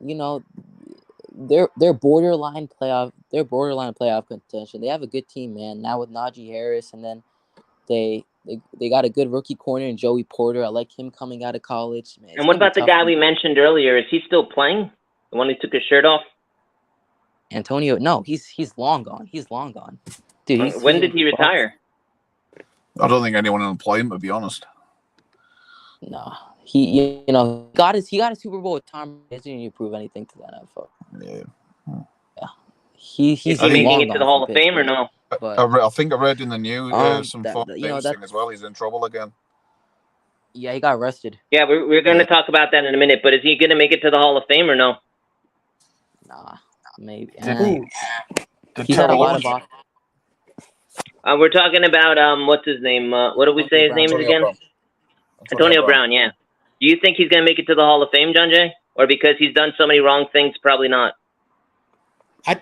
They're borderline playoff. They're borderline playoff contention. They have a good team, man. Now with Najee Harris, and then they got a good rookie corner in Joey Porter. I like him coming out of college, man. And what about the guy we mentioned earlier? Is he still playing? The one who took his shirt off? Antonio? No, he's long gone. He's long gone. Dude, when did he retire? I don't think anyone will play him, to be honest. No, he got his Super Bowl with Tom Brady. He didn't need to prove anything to the NFL. Yeah. He's Is he making it to the Hall of Fame or no? But I think I read in the news some thing as well. He's in trouble again. Yeah, he got arrested. Yeah, we're going to talk about that in a minute. But is he going to make it to the Hall of Fame or no? Nah, maybe. He's had a lot of. We're talking about what's his name? What do we say his name is again? Antonio Brown. Yeah. Do you think he's going to make it to the Hall of Fame, John Jay? Or because he's done so many wrong things, probably not? I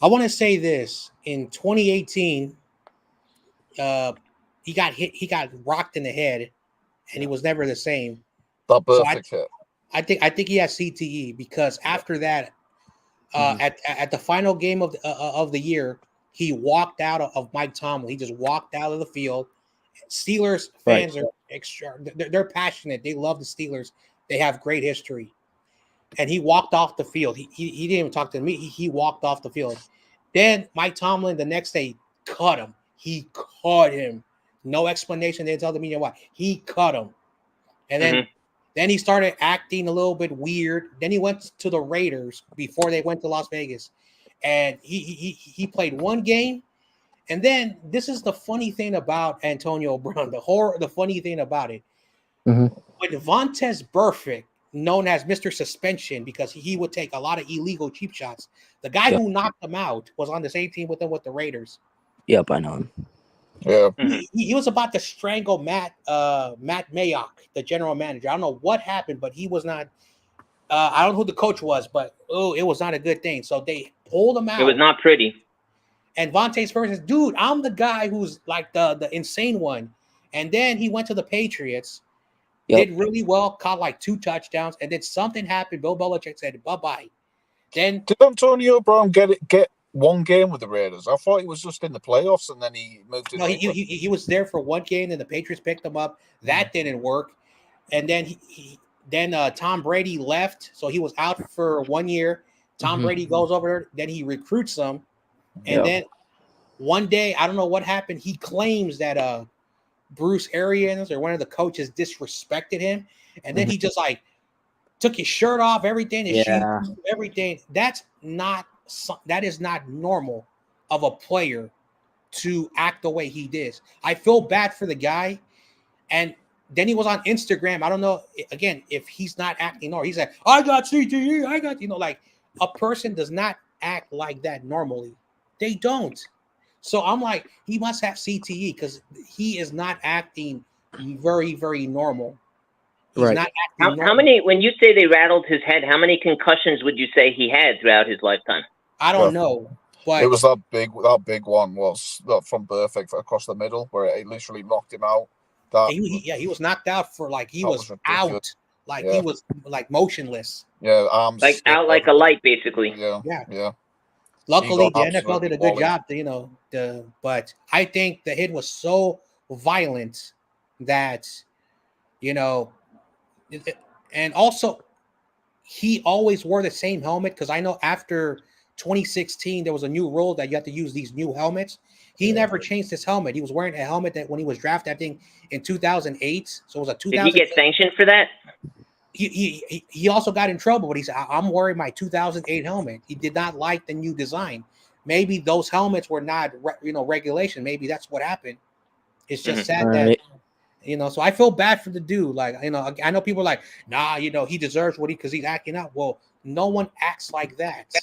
want to say this. In 2018, he got hit. He got rocked in the head, and he was never the same. The perfect hit. I think he has CTE because after that, at the final game of the year, he walked out of Mike Tomlin. He just walked out of the field. Steelers fans are they're passionate. They love the Steelers. They have great history. And he walked off the field. He didn't even talk to me. He walked off the field. Then Mike Tomlin the next day cut him. He caught him. No explanation. They didn't tell the media why. He cut him. And then he started acting a little bit weird. Then he went to the Raiders before they went to Las Vegas. And he played one game. And then this is the funny thing about Antonio Brown. The funny thing about it. When Vontaze Burfict, known as Mr. Suspension, because he would take a lot of illegal cheap shots. The guy who knocked him out was on the same team with him with the Raiders. Yep, I know him. Yeah, he was about to strangle Matt Mayock, the general manager. I don't know what happened, but he was not. I don't know who the coach was, but it was not a good thing. So they pulled him out. It was not pretty. And Vontaze first says, "Dude, I'm the guy who's like the insane one." And then he went to the Patriots. Did really well, caught like 2 touchdowns, and then something happened. Bill Belichick said, bye-bye. Then did Antonio Brown get one game with the Raiders? I thought he was just in the playoffs, and then he moved to. No, he was there for one game, and the Patriots picked him up. That didn't work. And then then Tom Brady left, so he was out for 1 year. Tom Brady goes over there, then he recruits him, and then one day, I don't know what happened, he claims that Bruce Arians or one of the coaches disrespected him, and then he just like took his shirt off, everything, his shoes, everything. That is not normal of a player to act the way he did. I feel bad for the guy, and then he was on Instagram. I don't know again if he's not acting normal. He's like, I got CTE, I got like a person does not act like that normally. They don't. So I'm like, he must have CTE because he is not acting very, very normal. He's not acting normal. How many, when you say they rattled his head, how many concussions would you say he had throughout his lifetime? I don't know. But it was that big one was from Burfict across the middle where it literally knocked him out. He was knocked out for like he was out. Like he was like motionless. Yeah, arms like out like a light, basically. Yeah. Luckily, the NFL did a good job, but I think the hit was so violent that, and also he always wore the same helmet because I know after 2016 there was a new rule that you have to use these new helmets. He never changed his helmet. He was wearing a helmet that when he was drafted, I think in 2008. So it was a 2000. Did he get sanctioned for that? He also got in trouble, but he said, I'm wearing my 2008 helmet. He did not like the new design. Maybe those helmets were not, regulation. Maybe that's what happened. It's just sad that, so I feel bad for the dude. Like, I know people are like, nah, he deserves because he's acting out. Well, no one acts like that.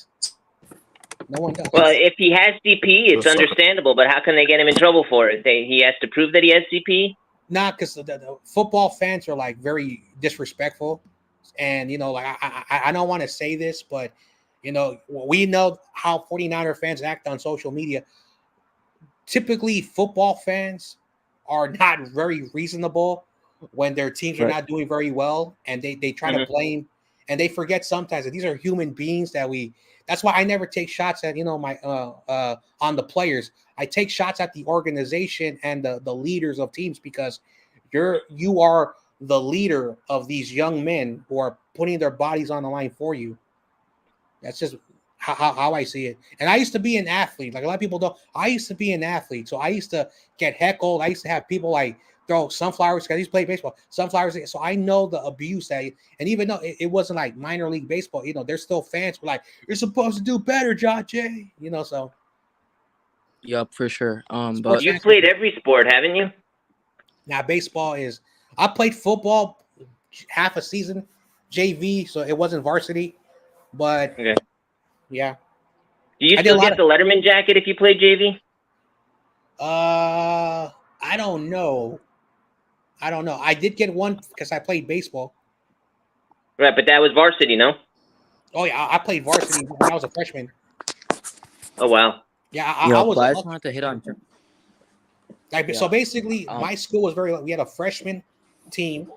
No one does. Well, if he has CP, it's understandable, but how can they get him in trouble for it? He has to prove that he has CP? Not because the football fans are like very disrespectful, and like I don't want to say this, but we know how 49er fans act on social media. Typically, football fans are not very reasonable when their teams are not doing very well, and they try to blame, and they forget sometimes that these are human beings that's why I never take shots at my on the players. I take shots at the organization and the leaders of teams, because you are the leader of these young men who are putting their bodies on the line for you. That's just how I see it. And I used to be an athlete. Like a lot of people don't. I used to be an athlete. So I used to get heckled. I used to have people like throw sunflowers, because I used to play baseball. Sunflowers. So I know the abuse and even though it wasn't like minor league baseball, there's still fans who are like, you're supposed to do better, John Jay. So. Yep, for sure. But you've played every sport, haven't you? Now baseball is. I played football half a season, JV, so it wasn't varsity, but yeah. Do you still get the Letterman jacket if you play JV? I don't know. I did get one because I played baseball. Right, but that was varsity, no? Oh yeah, I played varsity when I was a freshman. Oh wow. Yeah, I was. I just wanted to hit on. So basically, my school was we had a freshman team.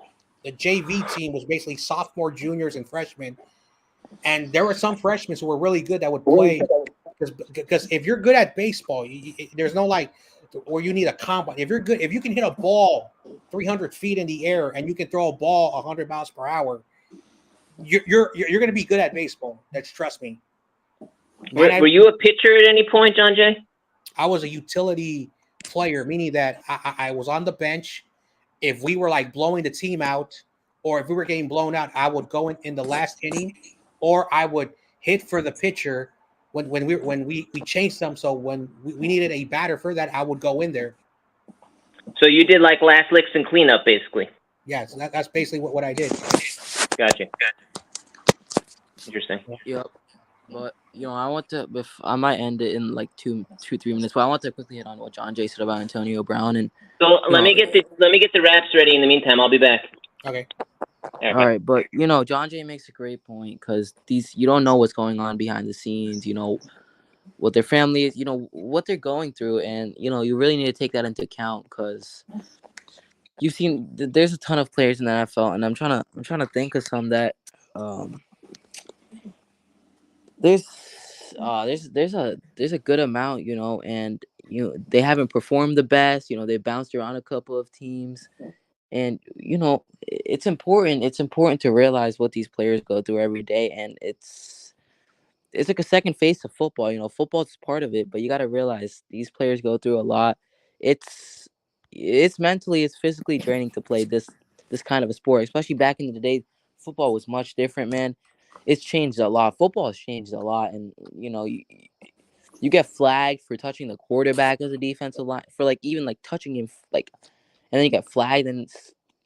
The JV team was basically sophomore, juniors, and freshmen. And there were some freshmen who were really good that would play, because if you're good at baseball, there's no or you need a combine. If you're good, if you can hit a ball 300 feet in the air and you can throw a ball 100 miles per hour, you're going to be good at baseball. Trust me. Were you a pitcher at any point, John Jay? I was a utility player, meaning that I was on the bench. If we were like blowing the team out, or if we were getting blown out, I would go in the last inning, or I would hit for the pitcher when we changed them. So when we needed a batter for that, I would go in there. So you did like last licks and cleanup, basically. Yeah, so that's basically what I did. Gotcha. Interesting. Yep. But I want to. I might end it in like 2-3 minutes. But I want to quickly hit on what John Jay said about Antonio Brown and. So let me get the wraps ready. In the meantime, I'll be back. Okay. All right, but John Jay makes a great point, because you don't know what's going on behind the scenes. What their family is. What they're going through, and you really need to take that into account, because you've seen there's a ton of players in the NFL, and I'm trying to think of some that there's a good amount, and they haven't performed the best. They bounced around a couple of teams, and it's important to realize what these players go through every day, and it's like a second face of football. Football's part of it, but you got to realize these players go through a lot. It's mentally, it's physically draining to play this kind of a sport, especially back in the day. Football was much different, man. It's changed a lot. Football has changed a lot, and you get flagged for touching the quarterback as a defensive line, for even touching him, and then you get flagged, and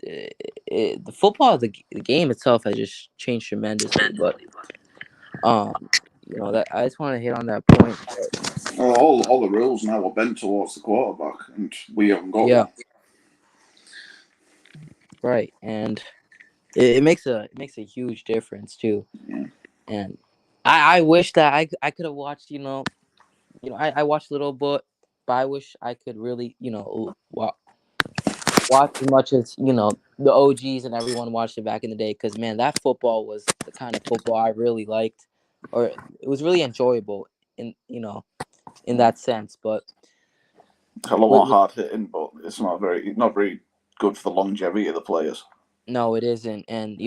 the football, the game itself has just changed tremendously. But that I just want to hit on that point. All the rules now are bent towards the quarterback, and we haven't got one. Right, and it makes a huge difference too. Yeah. And I wish that I could have watched. I watched a little bit, but I wish I could really watch as much as the OGs and everyone watched it back in the day, because man, that football was the kind of football I really liked, or it was really enjoyable in that sense. But a lot more hard hitting, but it's not very good for the longevity of the players. No, it isn't. And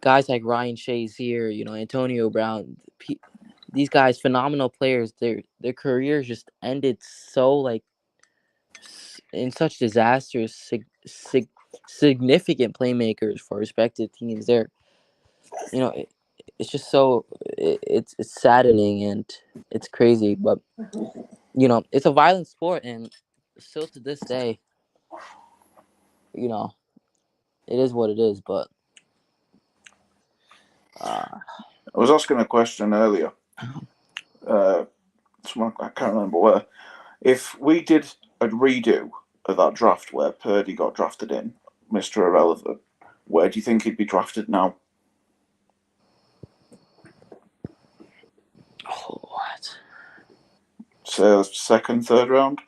guys like Ryan Shazier, Antonio Brown, these guys, phenomenal players. Their careers just ended so in such disasters. Significant playmakers for respective teams. They're it's just so it's saddening, and it's crazy, but it's a violent sport, and still to this day, it is what it is. But I was asking a question earlier. I can't remember where. If we did a redo of that draft where Purdy got drafted in, Mr. Irrelevant, where do you think he'd be drafted now? Oh, what? Say second, third round?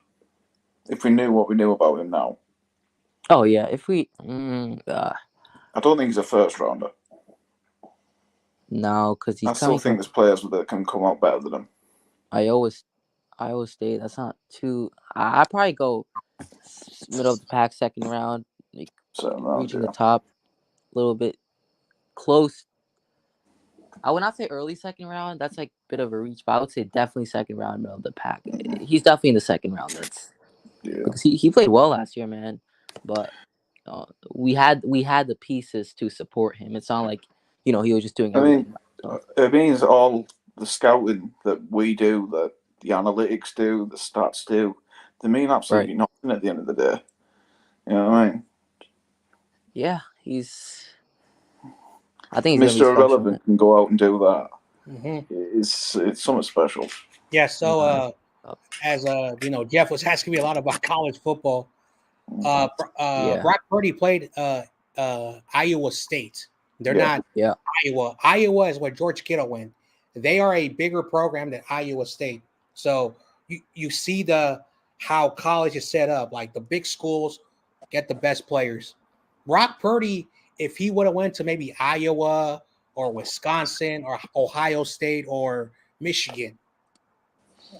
If we knew what we knew about him now. Oh yeah, if we I don't think he's a first rounder. no, because he's I still coming think from there's players that can come out better than him. Iowa State. That's not too. I'd probably go middle of the pack, second round, like Second round, reaching yeah. the top, a little bit close. I would not say early second round. That's like a bit of a reach, but I would say definitely second round, middle of the pack. He's definitely in the second round. That's because he played well last year, man. But we had the pieces to support him. It's not like he was just doing everything. It means all the scouting that we do, that the analytics do, the stats do, they mean absolutely nothing at the end of the day. You know what I mean? Yeah, I think he's Mr. Irrelevant can go out and do that. Mm-hmm. It's something special. Yeah. So, as Jeff was asking me a lot about college football. Brock Purdy played Iowa State. They're not Iowa. Iowa is where George Kittle went. They are a bigger program than Iowa State. So you see how college is set up. Like the big schools get the best players. Brock Purdy, if he would have went to maybe Iowa or Wisconsin or Ohio State or Michigan,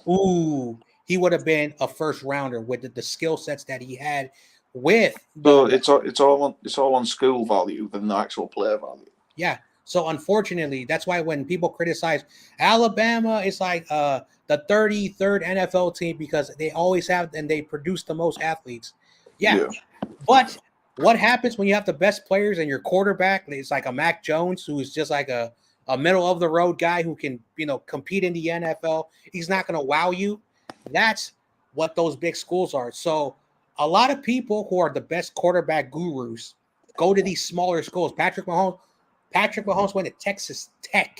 he would have been a first rounder with the skill sets that he had. So it's all on school value than the actual player value. Yeah. So unfortunately, that's why when people criticize Alabama, it's like the 33rd NFL team because they always have and they produce the most athletes. Yeah. But what happens when you have the best players and your quarterback? It's like a Mac Jones who is just like a middle of the road guy who can compete in the NFL. He's not going to wow you. That's what those big schools are. So a lot of people who are the best quarterback gurus go to these smaller schools. Patrick Mahomes went to Texas Tech.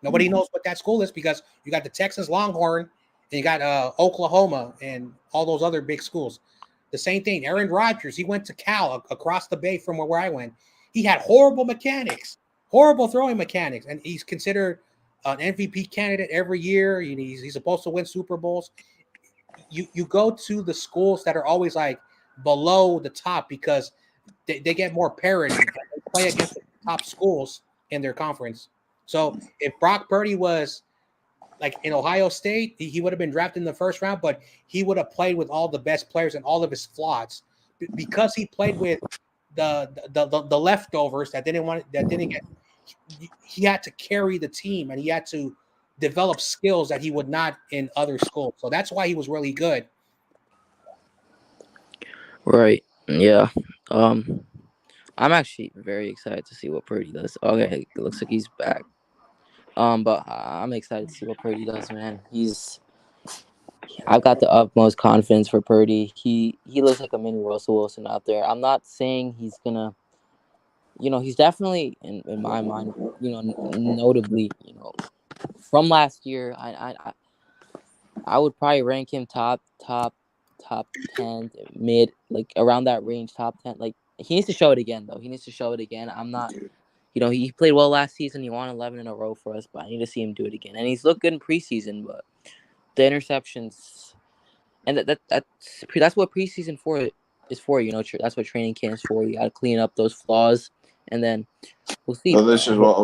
Nobody knows what that school is because you got the Texas Longhorn and you got Oklahoma and all those other big schools. The same thing. Aaron Rodgers, he went to Cal across the bay from where I went. He had horrible mechanics, horrible throwing mechanics, and he's considered an MVP candidate every year. He's supposed to win Super Bowls. You go to the schools that are always like below the top because they get more parity. They play against the top schools in their conference. So if Brock Purdy was like in Ohio State, he would have been drafted in the first round, but he would have played with all the best players and all of his flaws because he played with the leftovers that didn't get. He had to carry the team and he had to develop skills that he would not in other schools. So that's why he was really good. Right. Yeah. I'm actually very excited to see what Purdy does. Okay, it looks like he's back. But I'm excited to see what Purdy does, man. I've got the utmost confidence for Purdy. He looks like a mini Russell Wilson out there. I'm not saying he's gonna, he's definitely in my mind, notably, from last year, I would probably rank him top 10, mid, like around that range, top 10. Like he needs to show it again, though. He needs to show it again. I'm not, he played well last season. He won 11 in a row for us, but I need to see him do it again. And he's looked good in preseason, but the interceptions, and that's what preseason is for. That's what training camp is for. You got to clean up those flaws, and then we'll see. So this is what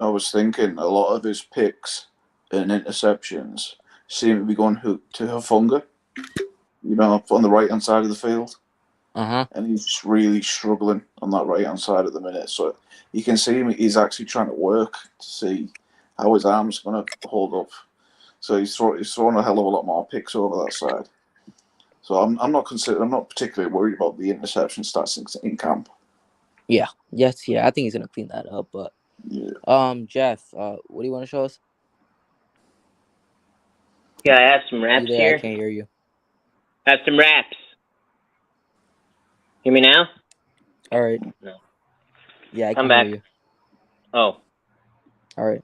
I was thinking. A lot of his picks and interceptions seem to be going to Hufanga, on the right hand side of the field. And he's just really struggling on that right hand side at the minute. So you can see him; he's actually trying to work to see how his arm's going to hold up. So he's throwing a hell of a lot more picks over that side. So I'm not particularly worried about the interception stats in camp. Yeah. Yes. Yeah. I think he's gonna clean that up. But Jeff, what do you want to show us? Yeah, I have some raps here. I can't hear you. I have some raps. Hear me now? All right. No. Yeah, I Come can back. hear you. Oh. All right.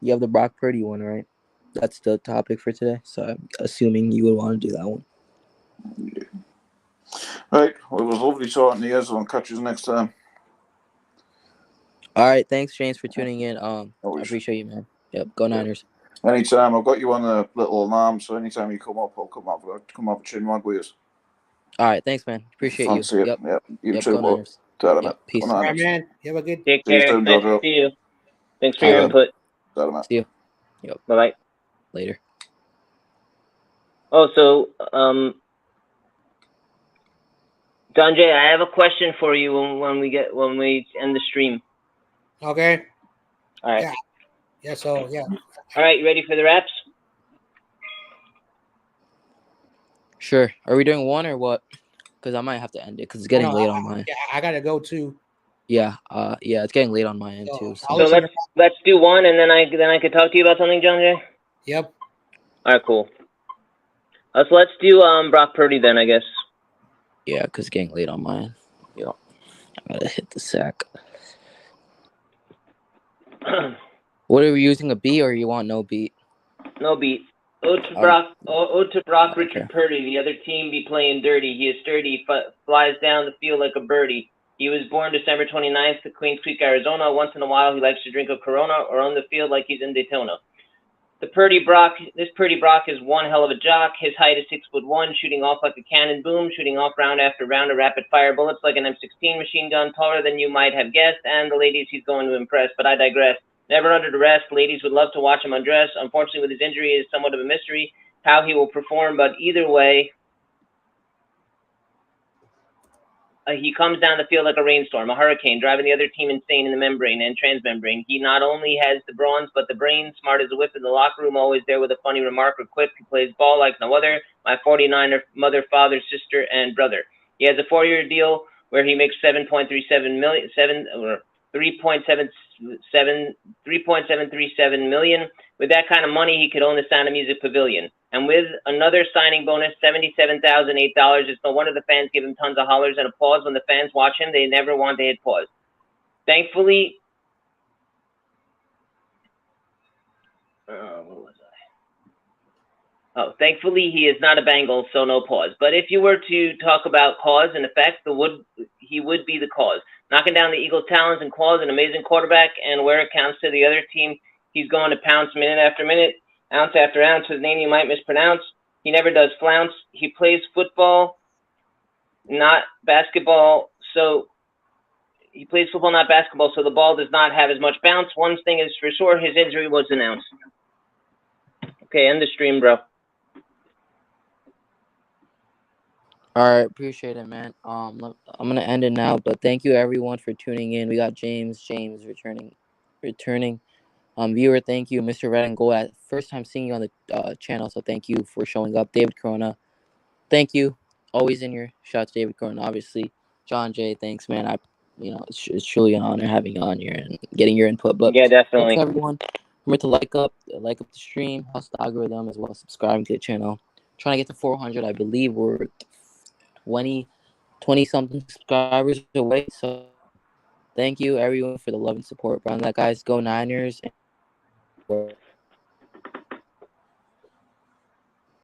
You have the Brock Purdy one, right? that's the topic for today. So I'm assuming you would want to do that one. Right. Well, it was lovely talking to you. So I'll catch you next time. All right. Thanks, James, for tuning in. I Always. appreciate you, man. Yep. Go Niners. Anytime. I've got you on a little alarm, so anytime you come up, I'll come up a chin wag with you. All right. Thanks, man. Appreciate you. Fancy it. Yep. Yep. You Yep. too. Go Niners. Yep. Yep. Peace. Go All right, Niners. man. You have a good. Take See you care. soon, Nice Dodger. to see you. Thanks for your input. See you. Yep. Bye bye. Later. Oh, so Don J, I have a question for you when we end the stream. Okay. All right. Yeah. So yeah. All right. You ready for the raps? Sure. Are we doing one or what? Because I might have to end it because it's getting late on mine. Yeah, I gotta go too. Yeah. Yeah. It's getting late on my end too. So let's do one, and then I could talk to you about something, John J. Yep. All right. Cool. So let's do Brock Purdy then, I guess. Yeah, because it's getting late on mine. Yep. I gotta hit the sack. What are we using, a beat or you want no beat? No beat. Ode to Brock, Richard Purdy. The other team be playing dirty. He is sturdy, flies down the field like a birdie. He was born December 29th to Queens Creek, Arizona. Once in a while, he likes to drink a Corona or on the field like he's in Daytona. This Purdy Brock is one hell of a jock. His height is 6'1", shooting off like a cannon boom, shooting off round after round of rapid fire bullets like an M16 machine gun, taller than you might have guessed, and the ladies he's going to impress. But I digress. Never under duress, ladies would love to watch him undress. Unfortunately, with his injury, it is somewhat of a mystery how he will perform, but either way, he comes down the field like a rainstorm, a hurricane, driving the other team insane in the membrane and transmembrane. He not only has the bronze, but the brain, smart as a whip in the locker room, always there with a funny remark or quip. He plays ball like no other. My 49er mother, father, sister, and brother. He has a 4-year deal where he makes $3.737 million. With that kind of money, he could own the Sound of Music Pavilion. And with another signing bonus, $77,008, it's no wonder the fans give him tons of hollers and applause. When the fans watch him, they never want to hit pause. Thankfully, thankfully he is not a Bengal, so no pause. But if you were to talk about cause and effect, he would be the cause. Knocking down the Eagles' talons and claws, an amazing quarterback, and where it counts to the other team, he's going to pounce minute after minute, ounce after ounce. His name you might mispronounce. He never does flounce. He plays football, not basketball. So he plays football, not basketball. So the ball does not have as much bounce. One thing is for sure: his injury was announced. Okay, end the stream, bro. All right, appreciate it, man. I'm gonna end it now, but thank you everyone for tuning in. We got James returning. Viewer, thank you, Mr. Red and Gold. First time seeing you on the channel, so thank you for showing up. David Corona, thank you. Always in your shots, David Corona. Obviously, John J. Thanks, man. It's truly an honor having you on here and getting your input. But yeah, definitely. Thanks everyone. Remember to like up the stream, helps the algorithm, as well as subscribing to the channel. Trying to get to 400. I believe we're 20 something subscribers away. So thank you everyone for the love and support around that, guys. Go Niners.